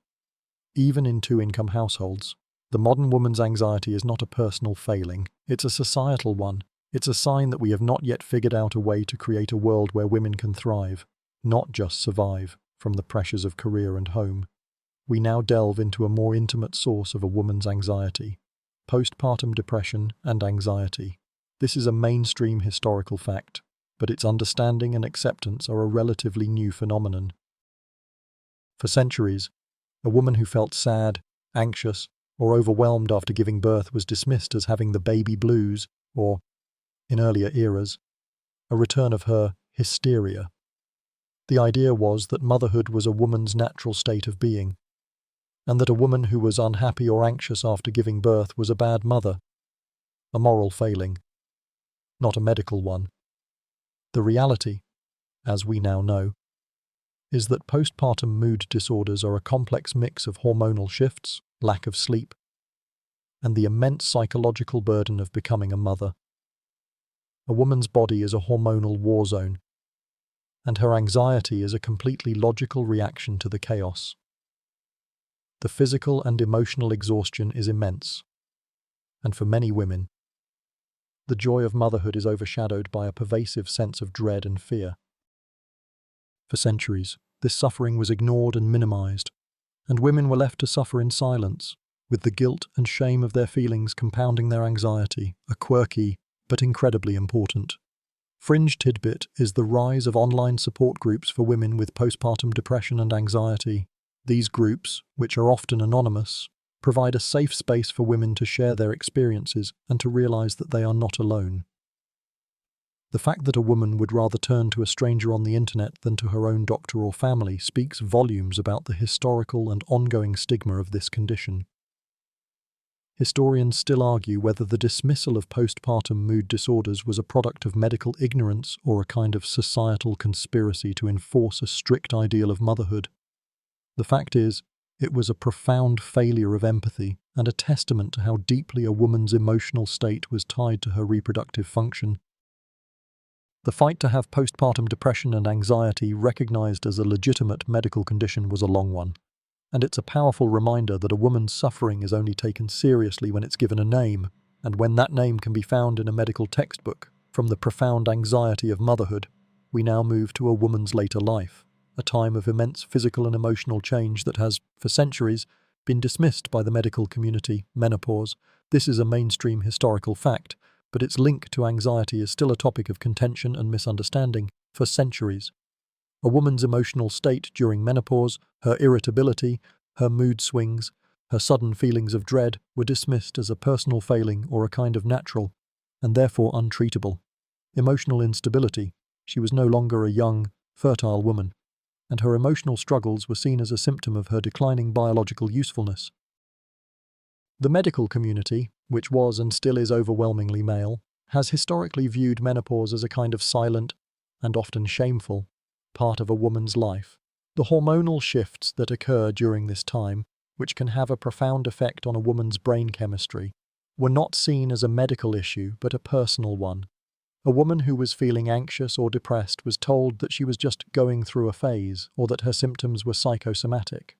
Even in two-income households, the modern woman's anxiety is not a personal failing, it's a societal one. It's a sign that we have not yet figured out a way to create a world where women can thrive, not just survive, from the pressures of career and home. We now delve into a more intimate source of a woman's anxiety: postpartum depression and anxiety. This is a mainstream historical fact, but its understanding and acceptance are a relatively new phenomenon. For centuries, a woman who felt sad, anxious, or overwhelmed after giving birth was dismissed as having the baby blues, or, in earlier eras, a return of her hysteria. The idea was that motherhood was a woman's natural state of being, and that a woman who was unhappy or anxious after giving birth was a bad mother, a moral failing, not a medical one. The reality, as we now know, is that postpartum mood disorders are a complex mix of hormonal shifts, lack of sleep, and the immense psychological burden of becoming a mother. A woman's body is a hormonal war zone, and her anxiety is a completely logical reaction to the chaos. The physical and emotional exhaustion is immense, and for many women, the joy of motherhood is overshadowed by a pervasive sense of dread and fear. For centuries, this suffering was ignored and minimized, and women were left to suffer in silence, with the guilt and shame of their feelings compounding their anxiety, a quirky but incredibly important fringe tidbit is the rise of online support groups for women with postpartum depression and anxiety. These groups, which are often anonymous, provide a safe space for women to share their experiences and to realize that they are not alone. The fact that a woman would rather turn to a stranger on the internet than to her own doctor or family speaks volumes about the historical and ongoing stigma of this condition. Historians still argue whether the dismissal of postpartum mood disorders was a product of medical ignorance or a kind of societal conspiracy to enforce a strict ideal of motherhood. The fact is, it was a profound failure of empathy and a testament to how deeply a woman's emotional state was tied to her reproductive function. The fight to have postpartum depression and anxiety recognized as a legitimate medical condition was a long one, and it's a powerful reminder that a woman's suffering is only taken seriously when it's given a name, and when that name can be found in a medical textbook. From the profound anxiety of motherhood, we now move to a woman's later life, a time of immense physical and emotional change that has, for centuries, been dismissed by the medical community: menopause. This is a mainstream historical fact, but its link to anxiety is still a topic of contention and misunderstanding for centuries. A woman's emotional state during menopause, her irritability, her mood swings, her sudden feelings of dread were dismissed as a personal failing or a kind of natural, and therefore untreatable, emotional instability. She was no longer a young, fertile woman, and her emotional struggles were seen as a symptom of her declining biological usefulness. The medical community, which was and still is overwhelmingly male, has historically viewed menopause as a kind of silent, and often shameful, part of a woman's life. The hormonal shifts that occur during this time, which can have a profound effect on a woman's brain chemistry, were not seen as a medical issue but a personal one. A woman who was feeling anxious or depressed was told that she was just going through a phase or that her symptoms were psychosomatic.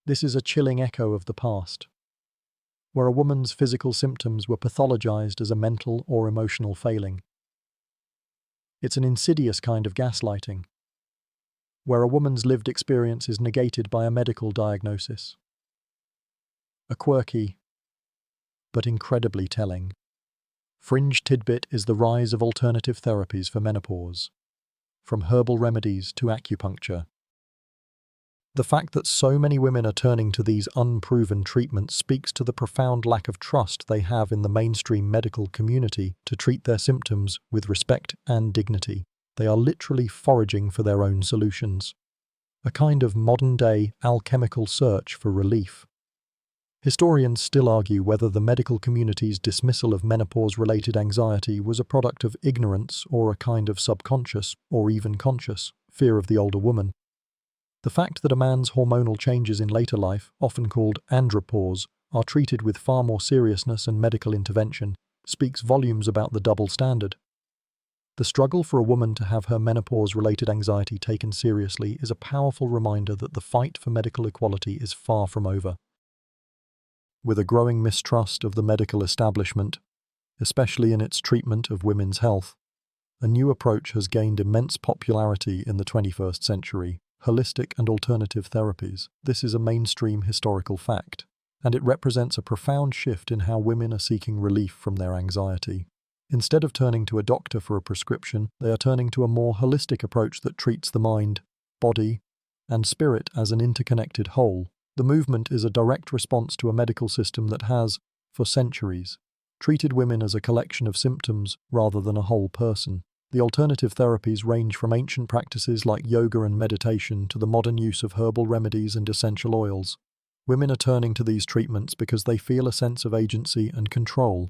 This is a chilling echo of the past, where a woman's physical symptoms were pathologized as a mental or emotional failing. It's an insidious kind of gaslighting, where a woman's lived experience is negated by a medical diagnosis. A quirky, but incredibly telling, Fringe tidbit is the rise of alternative therapies for menopause, from herbal remedies to acupuncture. The fact that so many women are turning to these unproven treatments speaks to the profound lack of trust they have in the mainstream medical community to treat their symptoms with respect and dignity. They are literally foraging for their own solutions, a kind of modern-day alchemical search for relief. Historians still argue whether the medical community's dismissal of menopause-related anxiety was a product of ignorance or a kind of subconscious, or even conscious, fear of the older woman. The fact that a man's hormonal changes in later life, often called andropause, are treated with far more seriousness and medical intervention speaks volumes about the double standard. The struggle for a woman to have her menopause-related anxiety taken seriously is a powerful reminder that the fight for medical equality is far from over. With a growing mistrust of the medical establishment, especially in its treatment of women's health, a new approach has gained immense popularity in the 21st century: holistic and alternative therapies. This is a mainstream historical fact, and it represents a profound shift in how women are seeking relief from their anxiety. Instead of turning to a doctor for a prescription, they are turning to a more holistic approach that treats the mind, body, and spirit as an interconnected whole. The movement is a direct response to a medical system that has, for centuries, treated women as a collection of symptoms rather than a whole person. The alternative therapies range from ancient practices like yoga and meditation to the modern use of herbal remedies and essential oils. Women are turning to these treatments because they feel a sense of agency and control.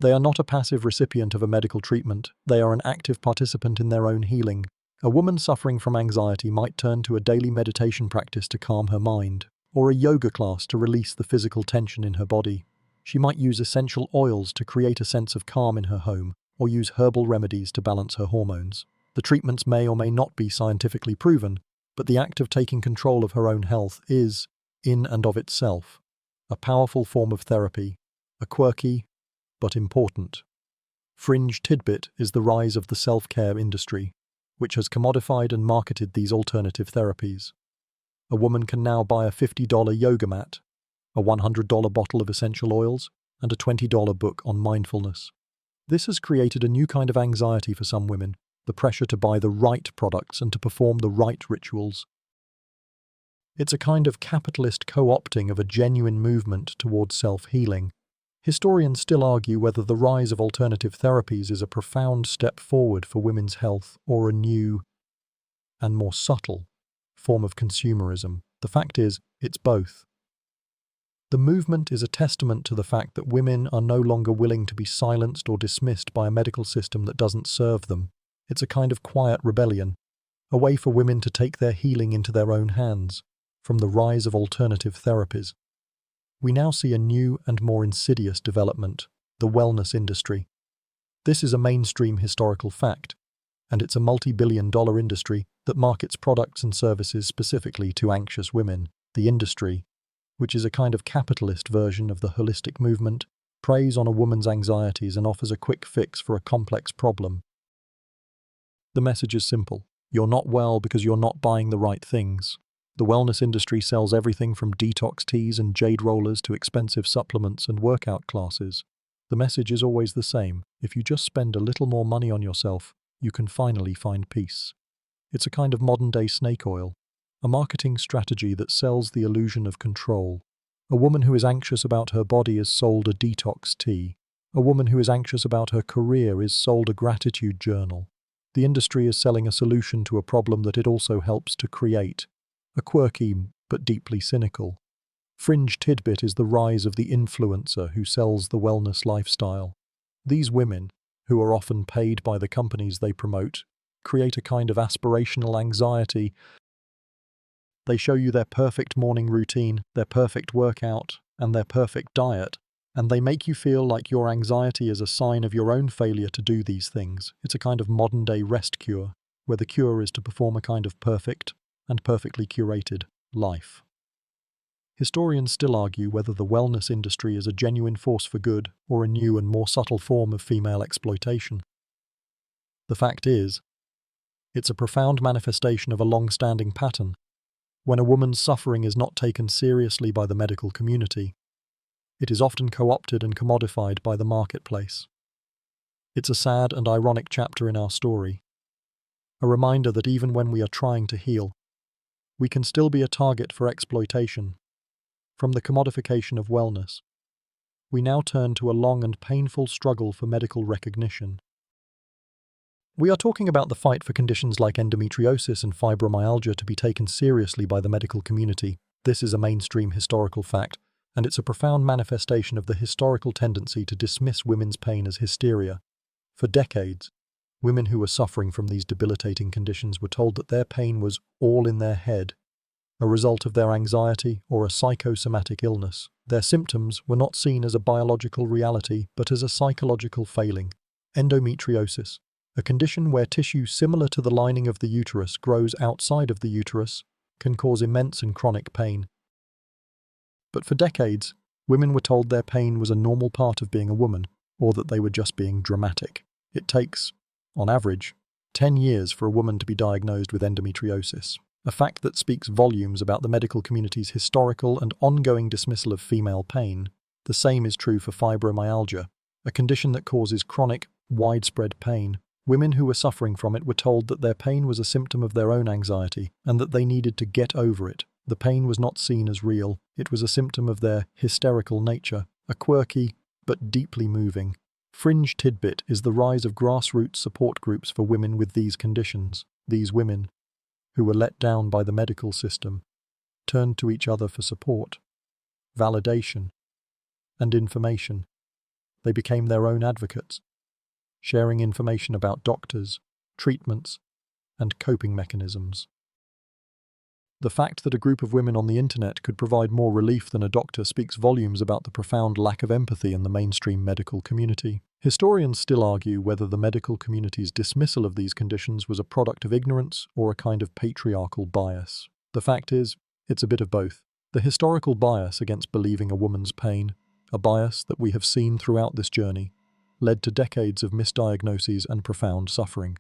They are not a passive recipient of a medical treatment, they are an active participant in their own healing. A woman suffering from anxiety might turn to a daily meditation practice to calm her mind, or a yoga class to release the physical tension in her body. She might use essential oils to create a sense of calm in her home, or use herbal remedies to balance her hormones. The treatments may or may not be scientifically proven, but the act of taking control of her own health is, in and of itself, a powerful form of therapy, a quirky, but important. Fringe tidbit is the rise of the self-care industry, which has commodified and marketed these alternative therapies. A woman can now buy a $50 yoga mat, a $100 bottle of essential oils, and a $20 book on mindfulness. This has created a new kind of anxiety for some women, the pressure to buy the right products and to perform the right rituals. It's a kind of capitalist co-opting of a genuine movement towards self-healing. Historians still argue whether the rise of alternative therapies is a profound step forward for women's health or a new, and more subtle, form of consumerism. The fact is, it's both. The movement is a testament to the fact that women are no longer willing to be silenced or dismissed by a medical system that doesn't serve them. It's a kind of quiet rebellion, a way for women to take their healing into their own hands. From the rise of alternative therapies, we now see a new and more insidious development: the wellness industry. This is a mainstream historical fact, and it's a multi-billion-dollar industry that markets products and services specifically to anxious women. The industry, which is a kind of capitalist version of the holistic movement, preys on a woman's anxieties and offers a quick fix for a complex problem. The message is simple: you're not well because you're not buying the right things. The wellness industry sells everything from detox teas and jade rollers to expensive supplements and workout classes. The message is always the same: if you just spend a little more money on yourself, you can finally find peace. It's a kind of modern-day snake oil, a marketing strategy that sells the illusion of control. A woman who is anxious about her body is sold a detox tea. A woman who is anxious about her career is sold a gratitude journal. The industry is selling a solution to a problem that it also helps to create, a quirky but deeply cynical. Fringe tidbit is the rise of the influencer who sells the wellness lifestyle. These women, who are often paid by the companies they promote, create a kind of aspirational anxiety. They show you their perfect morning routine, their perfect workout, and their perfect diet, and they make you feel like your anxiety is a sign of your own failure to do these things. It's a kind of modern-day rest cure, where the cure is to perform a kind of perfect and perfectly curated life. Historians still argue whether the wellness industry is a genuine force for good or a new and more subtle form of female exploitation. The fact is, it's a profound manifestation of a long-standing pattern. When a woman's suffering is not taken seriously by the medical community, It is often co-opted and commodified by the marketplace. It's a sad and ironic chapter in our story, a reminder that even when we are trying to heal, we can still be a target for exploitation. From the commodification of wellness, we now turn to a long and painful struggle for medical recognition. We are talking about the fight for conditions like endometriosis and fibromyalgia to be taken seriously by the medical community. This is a mainstream historical fact, and it's a profound manifestation of the historical tendency to dismiss women's pain as hysteria. For decades, women who were suffering from these debilitating conditions were told that their pain was all in their head, a result of their anxiety or a psychosomatic illness. Their symptoms were not seen as a biological reality, but as a psychological failing. Endometriosis, a condition where tissue similar to the lining of the uterus grows outside of the uterus, can cause immense and chronic pain. But for decades, women were told their pain was a normal part of being a woman, or that they were just being dramatic. It takes, on average, 10 years for a woman to be diagnosed with endometriosis, a fact that speaks volumes about the medical community's historical and ongoing dismissal of female pain. The same is true for fibromyalgia, a condition that causes chronic, widespread pain. Women who were suffering from it were told that their pain was a symptom of their own anxiety and that they needed to get over it. The pain was not seen as real. It was a symptom of their hysterical nature, a quirky but deeply moving fringe tidbit is the rise of grassroots support groups for women with these conditions. These women, who were let down by the medical system, turned to each other for support, validation, and information. They became their own advocates, sharing information about doctors, treatments, and coping mechanisms. The fact that a group of women on the internet could provide more relief than a doctor speaks volumes about the profound lack of empathy in the mainstream medical community. Historians still argue whether the medical community's dismissal of these conditions was a product of ignorance or a kind of patriarchal bias. The fact is, it's a bit of both. The historical bias against believing a woman's pain, a bias that we have seen throughout this journey, led to decades of misdiagnoses and profound suffering.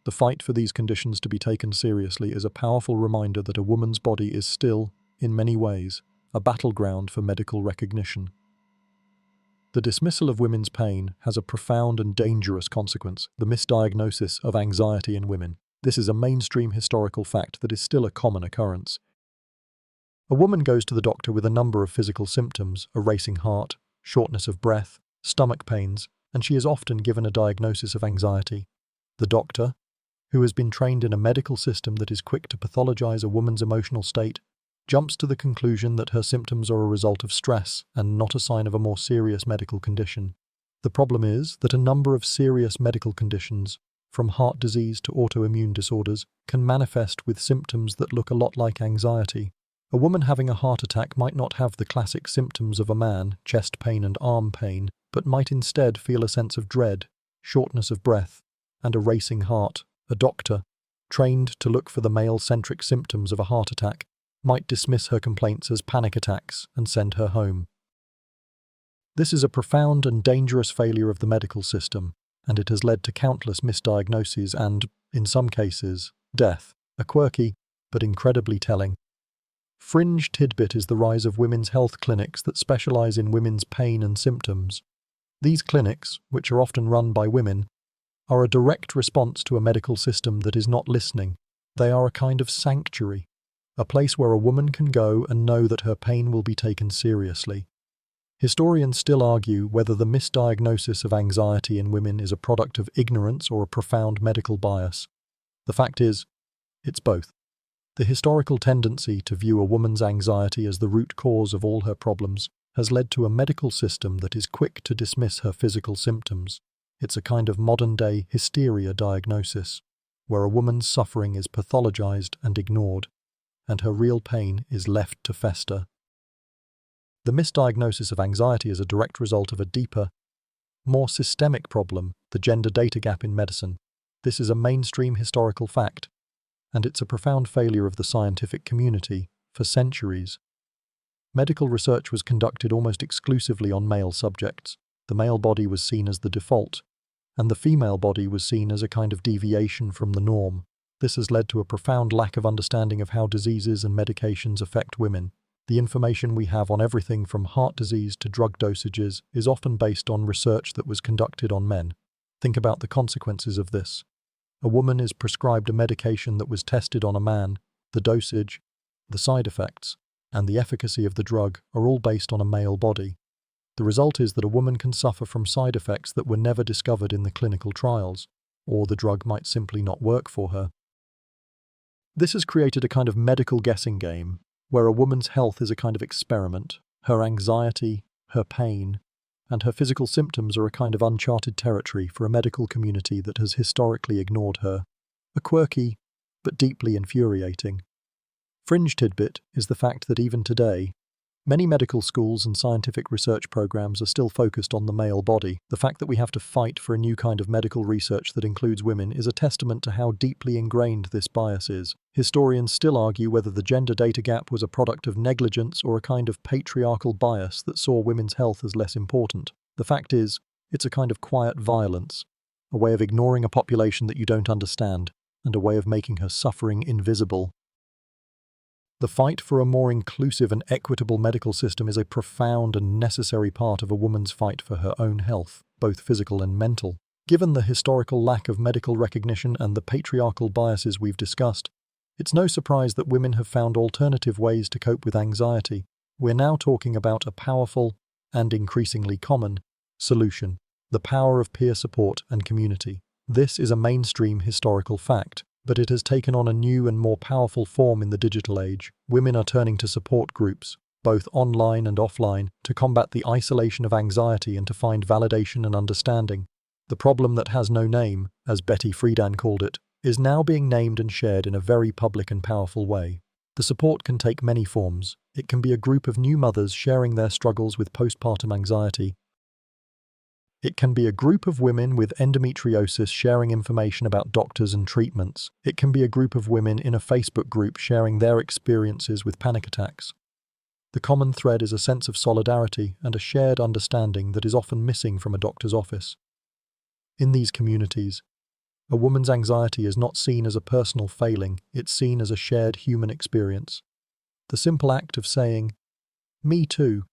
The fight for these conditions to be taken seriously is a powerful reminder that a woman's body is still, in many ways, a battleground for medical recognition. The dismissal of women's pain has a profound and dangerous consequence: the misdiagnosis of anxiety in women. This is a mainstream historical fact that is still a common occurrence. A woman goes to the doctor with a number of physical symptoms: a racing heart, shortness of breath, stomach pains, and she is often given a diagnosis of anxiety. The doctor, who has been trained in a medical system that is quick to pathologize a woman's emotional state, jumps to the conclusion that her symptoms are a result of stress and not a sign of a more serious medical condition. The problem is that a number of serious medical conditions, from heart disease to autoimmune disorders, can manifest with symptoms that look a lot like anxiety. A woman having a heart attack might not have the classic symptoms of a man, chest pain and arm pain, but might instead feel a sense of dread, shortness of breath, and a racing heart. A doctor, trained to look for the male-centric symptoms of a heart attack, might dismiss her complaints as panic attacks and send her home. This is a profound and dangerous failure of the medical system, and it has led to countless misdiagnoses and, in some cases, death. A quirky, but incredibly telling, fringe tidbit is the rise of women's health clinics that specialize in women's pain and symptoms. These clinics, which are often run by women, are a direct response to a medical system that is not listening. They are a kind of sanctuary, a place where a woman can go and know that her pain will be taken seriously. Historians still argue whether the misdiagnosis of anxiety in women is a product of ignorance or a profound medical bias. The fact is, it's both. The historical tendency to view a woman's anxiety as the root cause of all her problems has led to a medical system that is quick to dismiss her physical symptoms. It's a kind of modern-day hysteria diagnosis, where a woman's suffering is pathologized and ignored, and her real pain is left to fester. The misdiagnosis of anxiety is a direct result of a deeper, more systemic problem, the gender data gap in medicine. This is a mainstream historical fact, and it's a profound failure of the scientific community. For centuries, medical research was conducted almost exclusively on male subjects. The male body was seen as the default, and the female body was seen as a kind of deviation from the norm. This has led to a profound lack of understanding of how diseases and medications affect women. The information we have on everything from heart disease to drug dosages is often based on research that was conducted on men. Think about the consequences of this. A woman is prescribed a medication that was tested on a man. The dosage, the side effects, and the efficacy of the drug are all based on a male body. The result is that a woman can suffer from side effects that were never discovered in the clinical trials, or the drug might simply not work for her. This has created a kind of medical guessing game, where a woman's health is a kind of experiment. Her anxiety, her pain, and her physical symptoms are a kind of uncharted territory for a medical community that has historically ignored her. A quirky, but deeply infuriating fringe tidbit is the fact that even today, many medical schools and scientific research programs are still focused on the male body. The fact that we have to fight for a new kind of medical research that includes women is a testament to how deeply ingrained this bias is. Historians still argue whether the gender data gap was a product of negligence or a kind of patriarchal bias that saw women's health as less important. The fact is, it's a kind of quiet violence, a way of ignoring a population that you don't understand, and a way of making her suffering invisible. The fight for a more inclusive and equitable medical system is a profound and necessary part of a woman's fight for her own health, both physical and mental. Given the historical lack of medical recognition and the patriarchal biases we've discussed, it's no surprise that women have found alternative ways to cope with anxiety. We're now talking about a powerful, and increasingly common, solution: the power of peer support and community. This is a mainstream historical fact, but it has taken on a new and more powerful form in the digital age. Women are turning to support groups, both online and offline, to combat the isolation of anxiety and to find validation and understanding. The problem that has no name, as Betty Friedan called it, is now being named and shared in a very public and powerful way. The support can take many forms. It can be a group of new mothers sharing their struggles with postpartum anxiety. It can be a group of women with endometriosis sharing information about doctors and treatments. It can be a group of women in a Facebook group sharing their experiences with panic attacks. The common thread is a sense of solidarity and a shared understanding that is often missing from a doctor's office. In these communities, a woman's anxiety is not seen as a personal failing, it's seen as a shared human experience. The simple act of saying, "Me too,"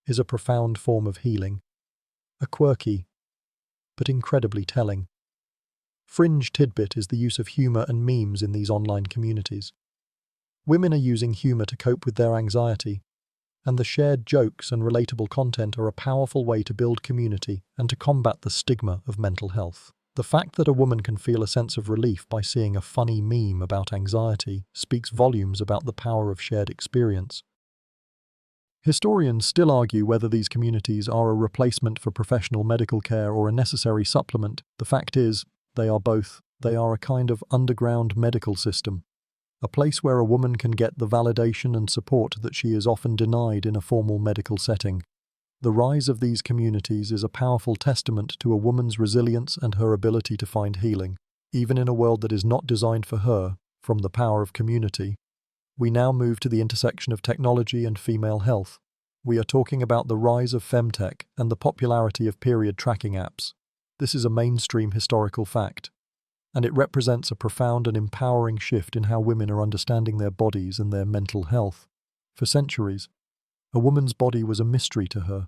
is a profound form of healing. A quirky, but incredibly telling fringe tidbit is the use of humor and memes in these online communities. Women are using humor to cope with their anxiety, and the shared jokes and relatable content are a powerful way to build community and to combat the stigma of mental health. The fact that a woman can feel a sense of relief by seeing a funny meme about anxiety speaks volumes about the power of shared experience. Historians still argue whether these communities are a replacement for professional medical care or a necessary supplement. The fact is, they are both. They are a kind of underground medical system, a place where a woman can get the validation and support that she is often denied in a formal medical setting. The rise of these communities is a powerful testament to a woman's resilience and her ability to find healing, even in a world that is not designed for her. From the power of community, we now move to the intersection of technology and female health. We are talking about the rise of femtech and the popularity of period tracking apps. This is a mainstream historical fact, and it represents a profound and empowering shift in how women are understanding their bodies and their mental health. For centuries, a woman's body was a mystery to her,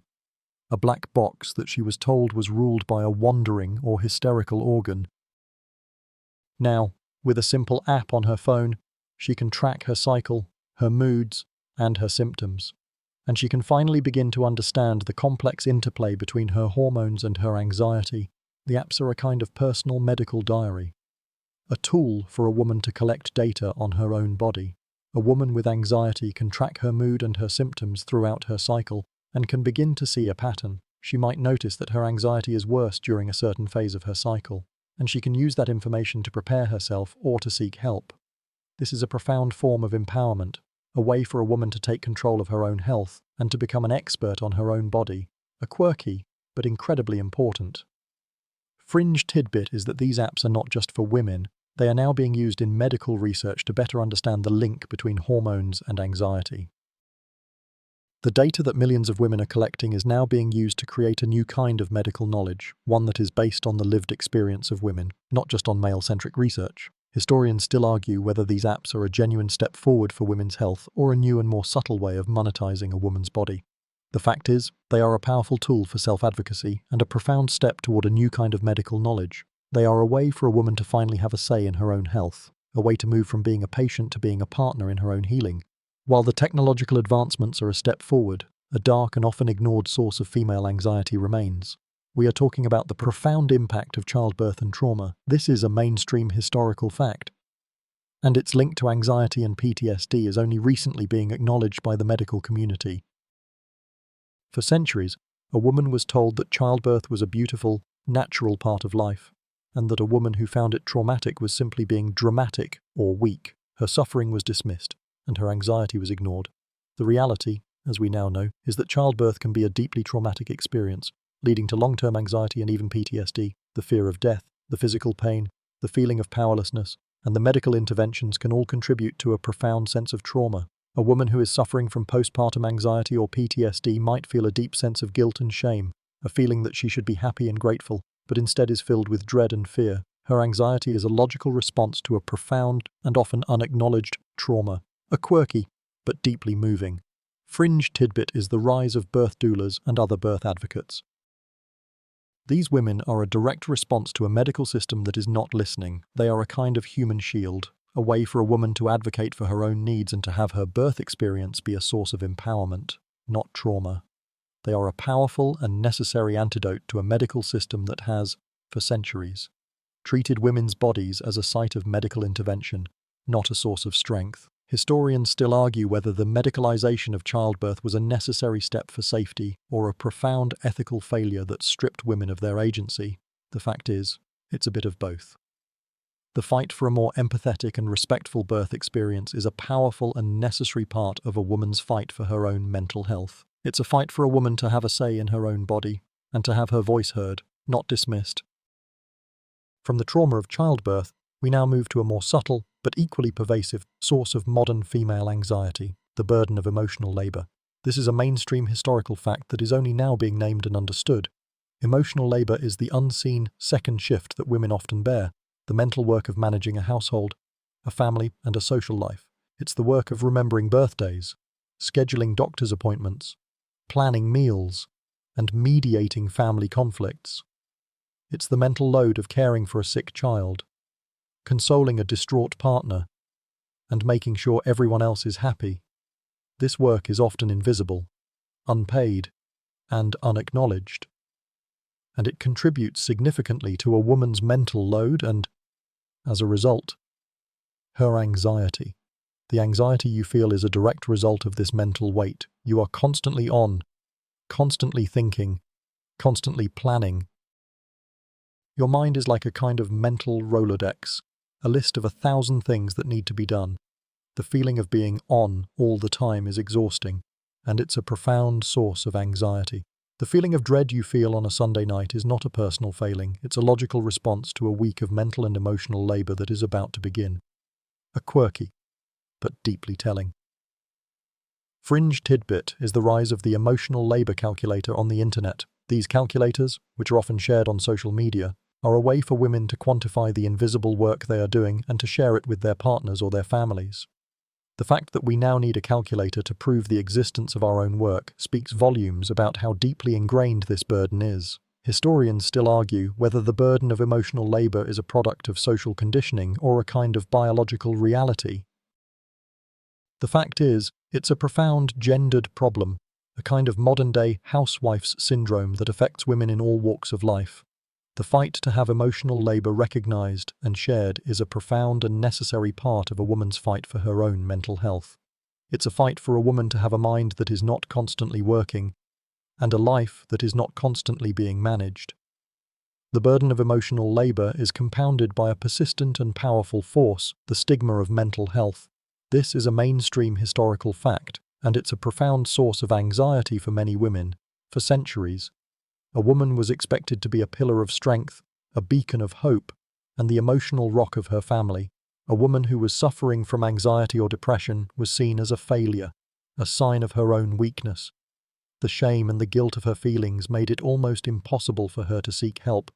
a black box that she was told was ruled by a wandering or hysterical organ. Now, with a simple app on her phone, she can track her cycle, her moods, and her symptoms. And she can finally begin to understand the complex interplay between her hormones and her anxiety. The apps are a kind of personal medical diary, a tool for a woman to collect data on her own body. A woman with anxiety can track her mood and her symptoms throughout her cycle and can begin to see a pattern. She might notice that her anxiety is worse during a certain phase of her cycle, and she can use that information to prepare herself or to seek help. This is a profound form of empowerment, a way for a woman to take control of her own health and to become an expert on her own body, a quirky but incredibly important fringe tidbit is that these apps are not just for women, they are now being used in medical research to better understand the link between hormones and anxiety. The data that millions of women are collecting is now being used to create a new kind of medical knowledge, one that is based on the lived experience of women, not just on male-centric research. Historians still argue whether these apps are a genuine step forward for women's health or a new and more subtle way of monetizing a woman's body. The fact is, they are a powerful tool for self-advocacy and a profound step toward a new kind of medical knowledge. They are a way for a woman to finally have a say in her own health, a way to move from being a patient to being a partner in her own healing. While the technological advancements are a step forward, a dark and often ignored source of female anxiety remains. We are talking about the profound impact of childbirth and trauma. This is a mainstream historical fact, and its link to anxiety and PTSD is only recently being acknowledged by the medical community. For centuries, a woman was told that childbirth was a beautiful, natural part of life, and that a woman who found it traumatic was simply being dramatic or weak. Her suffering was dismissed, and her anxiety was ignored. The reality, as we now know, is that childbirth can be a deeply traumatic experience, leading to long-term anxiety and even PTSD. The fear of death, the physical pain, the feeling of powerlessness, and the medical interventions can all contribute to a profound sense of trauma. A woman who is suffering from postpartum anxiety or PTSD might feel a deep sense of guilt and shame, a feeling that she should be happy and grateful, but instead is filled with dread and fear. Her anxiety is a logical response to a profound and often unacknowledged trauma, a quirky but deeply moving fringe tidbit is the rise of birth doulas and other birth advocates. These women are a direct response to a medical system that is not listening. They are a kind of human shield, a way for a woman to advocate for her own needs and to have her birth experience be a source of empowerment, not trauma. They are a powerful and necessary antidote to a medical system that has, for centuries, treated women's bodies as a site of medical intervention, not a source of strength. Historians still argue whether the medicalization of childbirth was a necessary step for safety or a profound ethical failure that stripped women of their agency. The fact is, it's a bit of both. The fight for a more empathetic and respectful birth experience is a powerful and necessary part of a woman's fight for her own mental health. It's a fight for a woman to have a say in her own body and to have her voice heard, not dismissed. From the trauma of childbirth, we now move to a more subtle but equally pervasive source of modern female anxiety, the burden of emotional labor. This is a mainstream historical fact that is only now being named and understood. Emotional labor is the unseen second shift that women often bear, the mental work of managing a household, a family, and a social life. It's the work of remembering birthdays, scheduling doctor's appointments, planning meals, and mediating family conflicts. It's the mental load of caring for a sick child, consoling a distraught partner, and making sure everyone else is happy. This work is often invisible, unpaid, and unacknowledged, and it contributes significantly to a woman's mental load and, as a result, her anxiety. The anxiety you feel is a direct result of this mental weight. You are constantly on, constantly thinking, constantly planning. Your mind is like a kind of mental Rolodex, a list of 1,000 things that need to be done. The feeling of being on all the time is exhausting, and it's a profound source of anxiety. The feeling of dread you feel on a Sunday night is not a personal failing, it's a logical response to a week of mental and emotional labor that is about to begin. A quirky, but deeply telling fringe tidbit is the rise of the emotional labor calculator on the internet. These calculators, which are often shared on social media, are a way for women to quantify the invisible work they are doing and to share it with their partners or their families. The fact that we now need a calculator to prove the existence of our own work speaks volumes about how deeply ingrained this burden is. Historians still argue whether the burden of emotional labor is a product of social conditioning or a kind of biological reality. The fact is, it's a profound gendered problem, a kind of modern-day housewife's syndrome that affects women in all walks of life. The fight to have emotional labor recognized and shared is a profound and necessary part of a woman's fight for her own mental health. It's a fight for a woman to have a mind that is not constantly working, and a life that is not constantly being managed. The burden of emotional labor is compounded by a persistent and powerful force, the stigma of mental health. This is a mainstream historical fact, and it's a profound source of anxiety for many women. For centuries, a woman was expected to be a pillar of strength, a beacon of hope, and the emotional rock of her family. A woman who was suffering from anxiety or depression was seen as a failure, a sign of her own weakness. The shame and the guilt of her feelings made it almost impossible for her to seek help.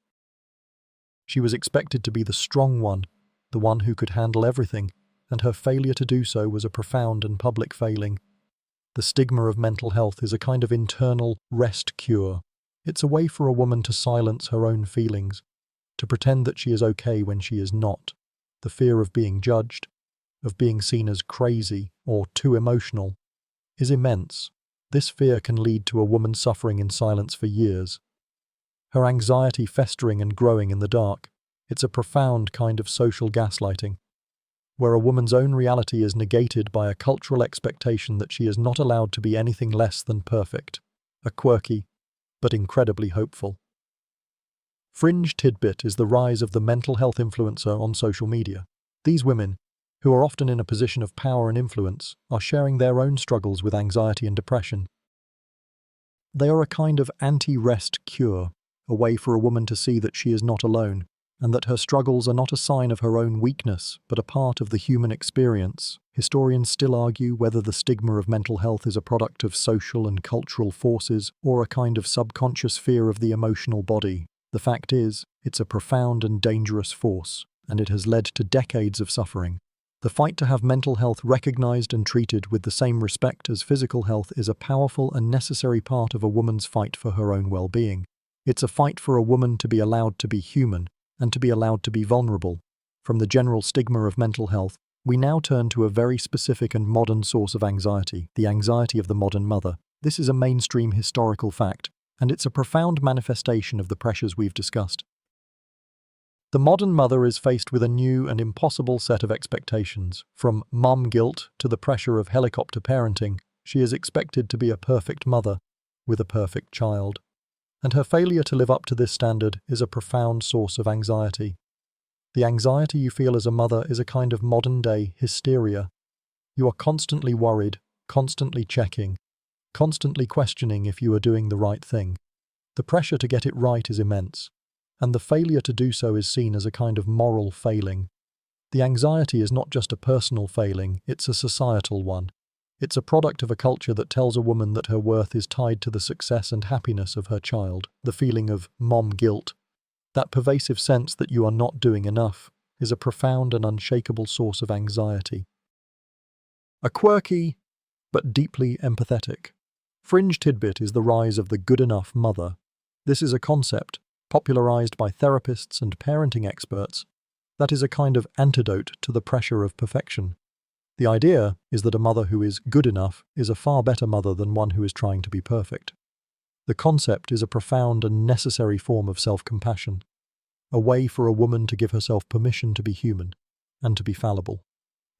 She was expected to be the strong one, the one who could handle everything, and her failure to do so was a profound and public failing. The stigma of mental health is a kind of internal rest cure. It's a way for a woman to silence her own feelings, to pretend that she is okay when she is not. The fear of being judged, of being seen as crazy or too emotional, is immense. This fear can lead to a woman suffering in silence for years, her anxiety festering and growing in the dark. It's a profound kind of social gaslighting, where a woman's own reality is negated by a cultural expectation that she is not allowed to be anything less than perfect. A quirky, but incredibly hopeful fringe tidbit is the rise of the mental health influencer on social media. These women, who are often in a position of power and influence, are sharing their own struggles with anxiety and depression. They are a kind of anti-rest cure, a way for a woman to see that she is not alone, and that her struggles are not a sign of her own weakness, but a part of the human experience. Historians still argue whether the stigma of mental health is a product of social and cultural forces or a kind of subconscious fear of the emotional body. The fact is, it's a profound and dangerous force, and it has led to decades of suffering. The fight to have mental health recognized and treated with the same respect as physical health is a powerful and necessary part of a woman's fight for her own well-being. It's a fight for a woman to be allowed to be human, and to be allowed to be vulnerable. From the general stigma of mental health, we now turn to a very specific and modern source of anxiety, the anxiety of the modern mother. This is a mainstream historical fact, and it's a profound manifestation of the pressures we've discussed. The modern mother is faced with a new and impossible set of expectations. From mom guilt to the pressure of helicopter parenting, she is expected to be a perfect mother with a perfect child. And her failure to live up to this standard is a profound source of anxiety. The anxiety you feel as a mother is a kind of modern-day hysteria. You are constantly worried, constantly checking, constantly questioning if you are doing the right thing. The pressure to get it right is immense, and the failure to do so is seen as a kind of moral failing. The anxiety is not just a personal failing, it's a societal one. It's a product of a culture that tells a woman that her worth is tied to the success and happiness of her child. The feeling of mom guilt, that pervasive sense that you are not doing enough, is a profound and unshakable source of anxiety. A quirky, but deeply empathetic fringe tidbit is the rise of the good enough mother. This is a concept, popularized by therapists and parenting experts, that is a kind of antidote to the pressure of perfection. The idea is that a mother who is good enough is a far better mother than one who is trying to be perfect. The concept is a profound and necessary form of self-compassion, a way for a woman to give herself permission to be human and to be fallible.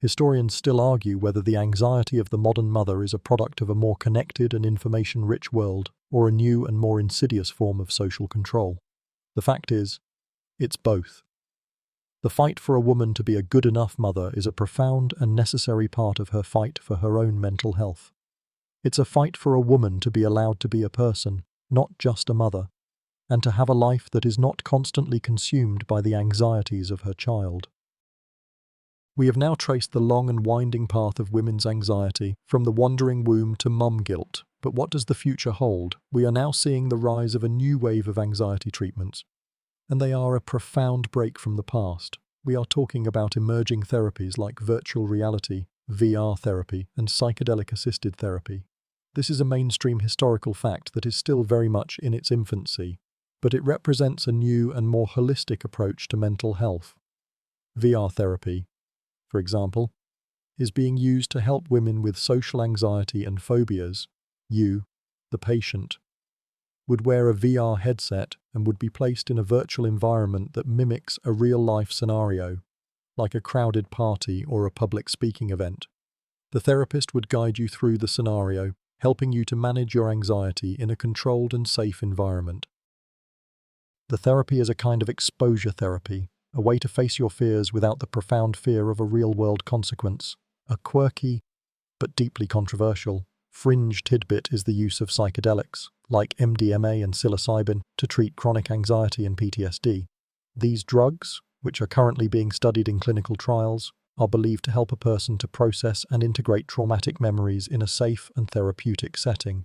Historians still argue whether the anxiety of the modern mother is a product of a more connected and information-rich world or a new and more insidious form of social control. The fact is, it's both. The fight for a woman to be a good enough mother is a profound and necessary part of her fight for her own mental health. It's a fight for a woman to be allowed to be a person, not just a mother, and to have a life that is not constantly consumed by the anxieties of her child. We have now traced the long and winding path of women's anxiety, from the wandering womb to mum guilt. But what does the future hold? We are now seeing the rise of a new wave of anxiety treatments, and they are a profound break from the past. We are talking about emerging therapies like virtual reality, VR therapy, and psychedelic-assisted therapy. This is a mainstream historical fact that is still very much in its infancy, but it represents a new and more holistic approach to mental health. VR therapy, for example, is being used to help women with social anxiety and phobias. You, the patient, would wear a VR headset and would be placed in a virtual environment that mimics a real-life scenario, like a crowded party or a public speaking event. The therapist would guide you through the scenario, helping you to manage your anxiety in a controlled and safe environment. The therapy is a kind of exposure therapy, a way to face your fears without the profound fear of a real-world consequence. A quirky, but deeply controversial, fringe tidbit is the use of psychedelics, like MDMA and psilocybin, to treat chronic anxiety and PTSD. These drugs, which are currently being studied in clinical trials, are believed to help a person to process and integrate traumatic memories in a safe and therapeutic setting.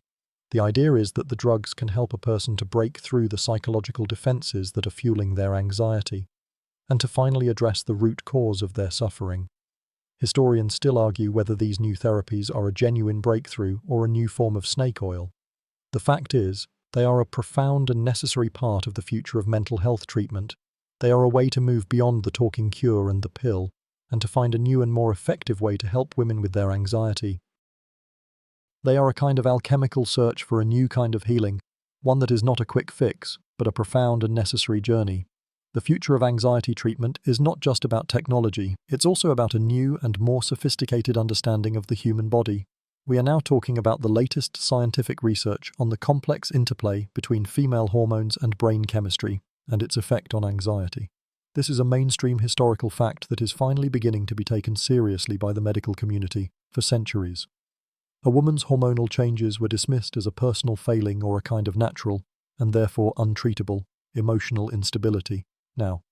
The idea is that the drugs can help a person to break through the psychological defenses that are fueling their anxiety. and to finally address the root cause of their suffering. Historians still argue whether these new therapies are a genuine breakthrough or a new form of snake oil. The fact is, they are a profound and necessary part of the future of mental health treatment. They are a way to move beyond the talking cure and the pill, and to find a new and more effective way to help women with their anxiety. They are a kind of alchemical search for a new kind of healing, one that is not a quick fix, but a profound and necessary journey. The future of anxiety treatment is not just about technology, it's also about a new and more sophisticated understanding of the human body. We are now talking about the latest scientific research on the complex interplay between female hormones and brain chemistry, and its effect on anxiety. This is a mainstream historical fact that is finally beginning to be taken seriously by the medical community. For centuries, a woman's hormonal changes were dismissed as a personal failing or a kind of natural, and therefore untreatable, emotional instability. Now,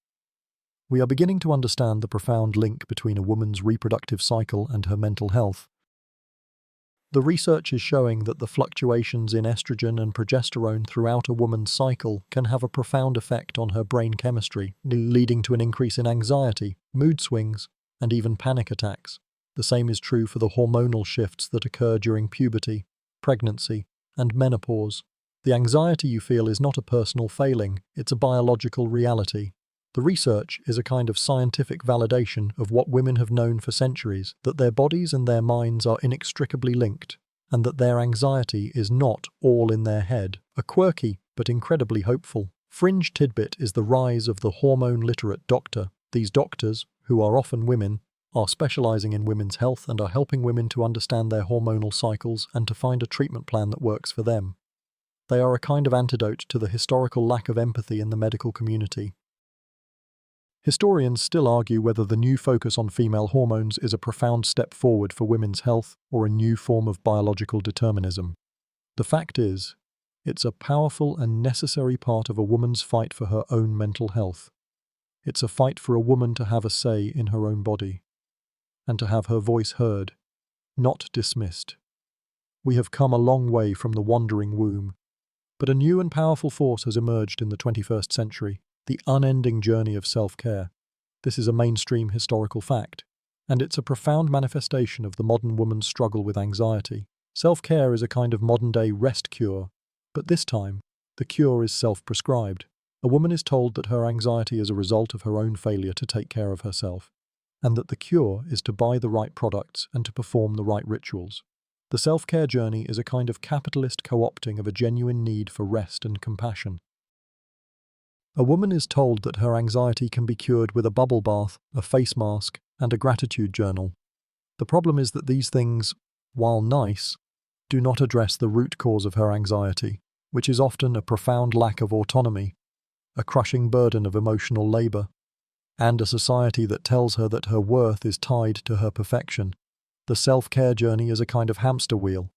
we are beginning to understand the profound link between a woman's reproductive cycle and her mental health. The research is showing that the fluctuations in estrogen and progesterone throughout a woman's cycle can have a profound effect on her brain chemistry, leading to an increase in anxiety, mood swings, and even panic attacks. The same is true for the hormonal shifts that occur during puberty, pregnancy, and menopause. The anxiety you feel is not a personal failing, it's a biological reality. The research is a kind of scientific validation of what women have known for centuries, that their bodies and their minds are inextricably linked, and that their anxiety is not all in their head. A quirky, but incredibly hopeful, fringe tidbit is the rise of the hormone-literate doctor. These doctors, who are often women, are specializing in women's health and are helping women to understand their hormonal cycles and to find a treatment plan that works for them. They are a kind of antidote to the historical lack of empathy in the medical community. Historians still argue whether the new focus on female hormones is a profound step forward for women's health or a new form of biological determinism. The fact is, it's a powerful and necessary part of a woman's fight for her own mental health. It's a fight for a woman to have a say in her own body, and to have her voice heard, not dismissed. We have come a long way from the wandering womb, but a new and powerful force has emerged in the 21st century. The unending journey of self-care. This is a mainstream historical fact, and it's a profound manifestation of the modern woman's struggle with anxiety. Self-care is a kind of modern-day rest cure, but this time, the cure is self-prescribed. A woman is told that her anxiety is a result of her own failure to take care of herself, and that the cure is to buy the right products and to perform the right rituals. The self-care journey is a kind of capitalist co-opting of a genuine need for rest and compassion. A woman is told that her anxiety can be cured with a bubble bath, a face mask, and a gratitude journal. The problem is that these things, while nice, do not address the root cause of her anxiety, which is often a profound lack of autonomy, a crushing burden of emotional labor, and a society that tells her that her worth is tied to her perfection. The self-care journey is a kind of hamster wheel,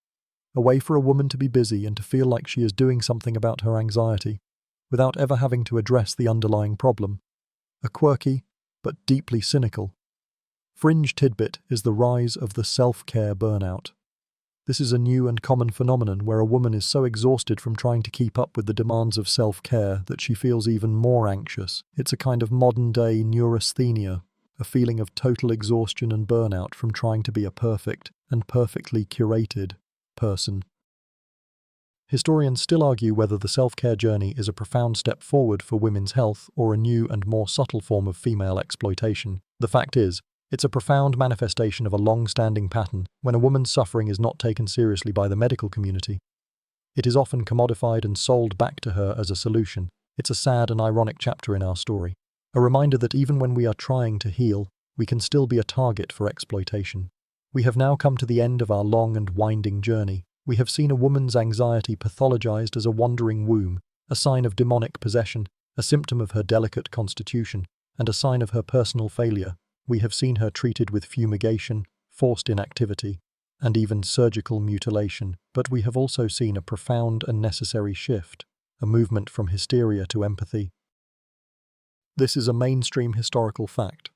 a way for a woman to be busy and to feel like she is doing something about her anxiety, without ever having to address the underlying problem. A quirky, but deeply cynical, fringe tidbit is the rise of the self-care burnout. This is a new and common phenomenon where a woman is so exhausted from trying to keep up with the demands of self-care that she feels even more anxious. It's a kind of modern-day neurasthenia, a feeling of total exhaustion and burnout from trying to be a perfect and perfectly curated person. Historians still argue whether the self-care journey is a profound step forward for women's health or a new and more subtle form of female exploitation. The fact is, it's a profound manifestation of a long-standing pattern when a woman's suffering is not taken seriously by the medical community. It is often commodified and sold back to her as a solution. It's a sad and ironic chapter in our story, a reminder that even when we are trying to heal, we can still be a target for exploitation. We have now come to the end of our long and winding journey. We have seen a woman's anxiety pathologized as a wandering womb, a sign of demonic possession, a symptom of her delicate constitution, and a sign of her personal failure. We have seen her treated with fumigation, forced inactivity, and even surgical mutilation. But we have also seen a profound and necessary shift, a movement from hysteria to empathy. This is a mainstream historical fact,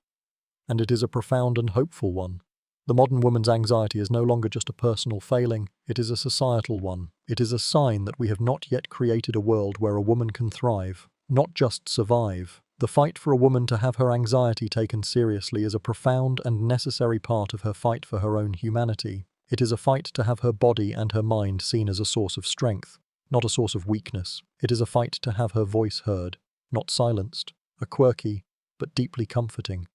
and it is a profound and hopeful one. The modern woman's anxiety is no longer just a personal failing, it is a societal one. It is a sign that we have not yet created a world where a woman can thrive, not just survive. The fight for a woman to have her anxiety taken seriously is a profound and necessary part of her fight for her own humanity. It is a fight to have her body and her mind seen as a source of strength, not a source of weakness. It is a fight to have her voice heard, not silenced, a quirky but deeply comforting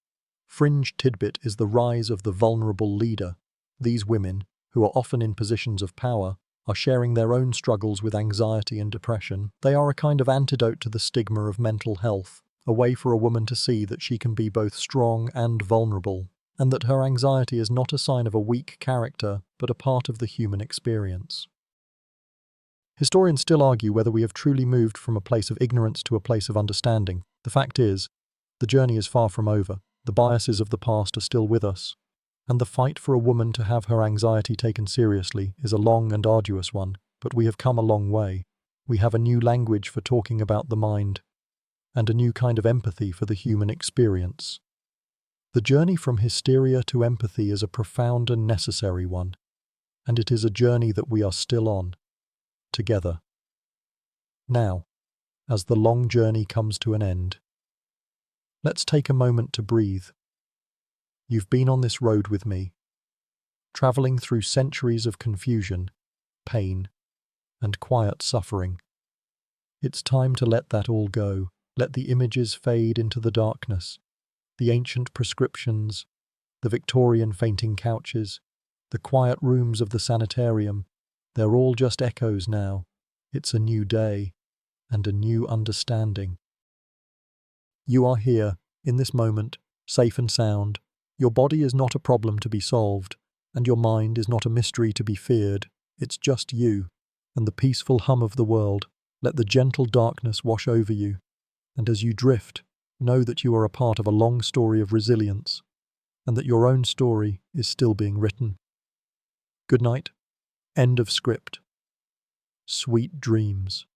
fringe tidbit is the rise of the vulnerable leader. These women, who are often in positions of power, are sharing their own struggles with anxiety and depression. They are a kind of antidote to the stigma of mental health, a way for a woman to see that she can be both strong and vulnerable, and that her anxiety is not a sign of a weak character, but a part of the human experience. Historians still argue whether we have truly moved from a place of ignorance to a place of understanding. The fact is, the journey is far from over. The biases of the past are still with us, and the fight for a woman to have her anxiety taken seriously is a long and arduous one, but we have come a long way. We have a new language for talking about the mind, and a new kind of empathy for the human experience. The journey from hysteria to empathy is a profound and necessary one, and it is a journey that we are still on, together. Now, as the long journey comes to an end, let's take a moment to breathe. You've been on this road with me, traveling through centuries of confusion, pain, and quiet suffering. It's time to let that all go. Let the images fade into the darkness. The ancient prescriptions, the Victorian fainting couches, the quiet rooms of the sanitarium, they're all just echoes now. It's a new day and a new understanding. You are here, in this moment, safe and sound. Your body is not a problem to be solved, and your mind is not a mystery to be feared. It's just you, and the peaceful hum of the world. Let the gentle darkness wash over you, and as you drift, know that you are a part of a long story of resilience, and that your own story is still being written. Good night. End of script. Sweet dreams.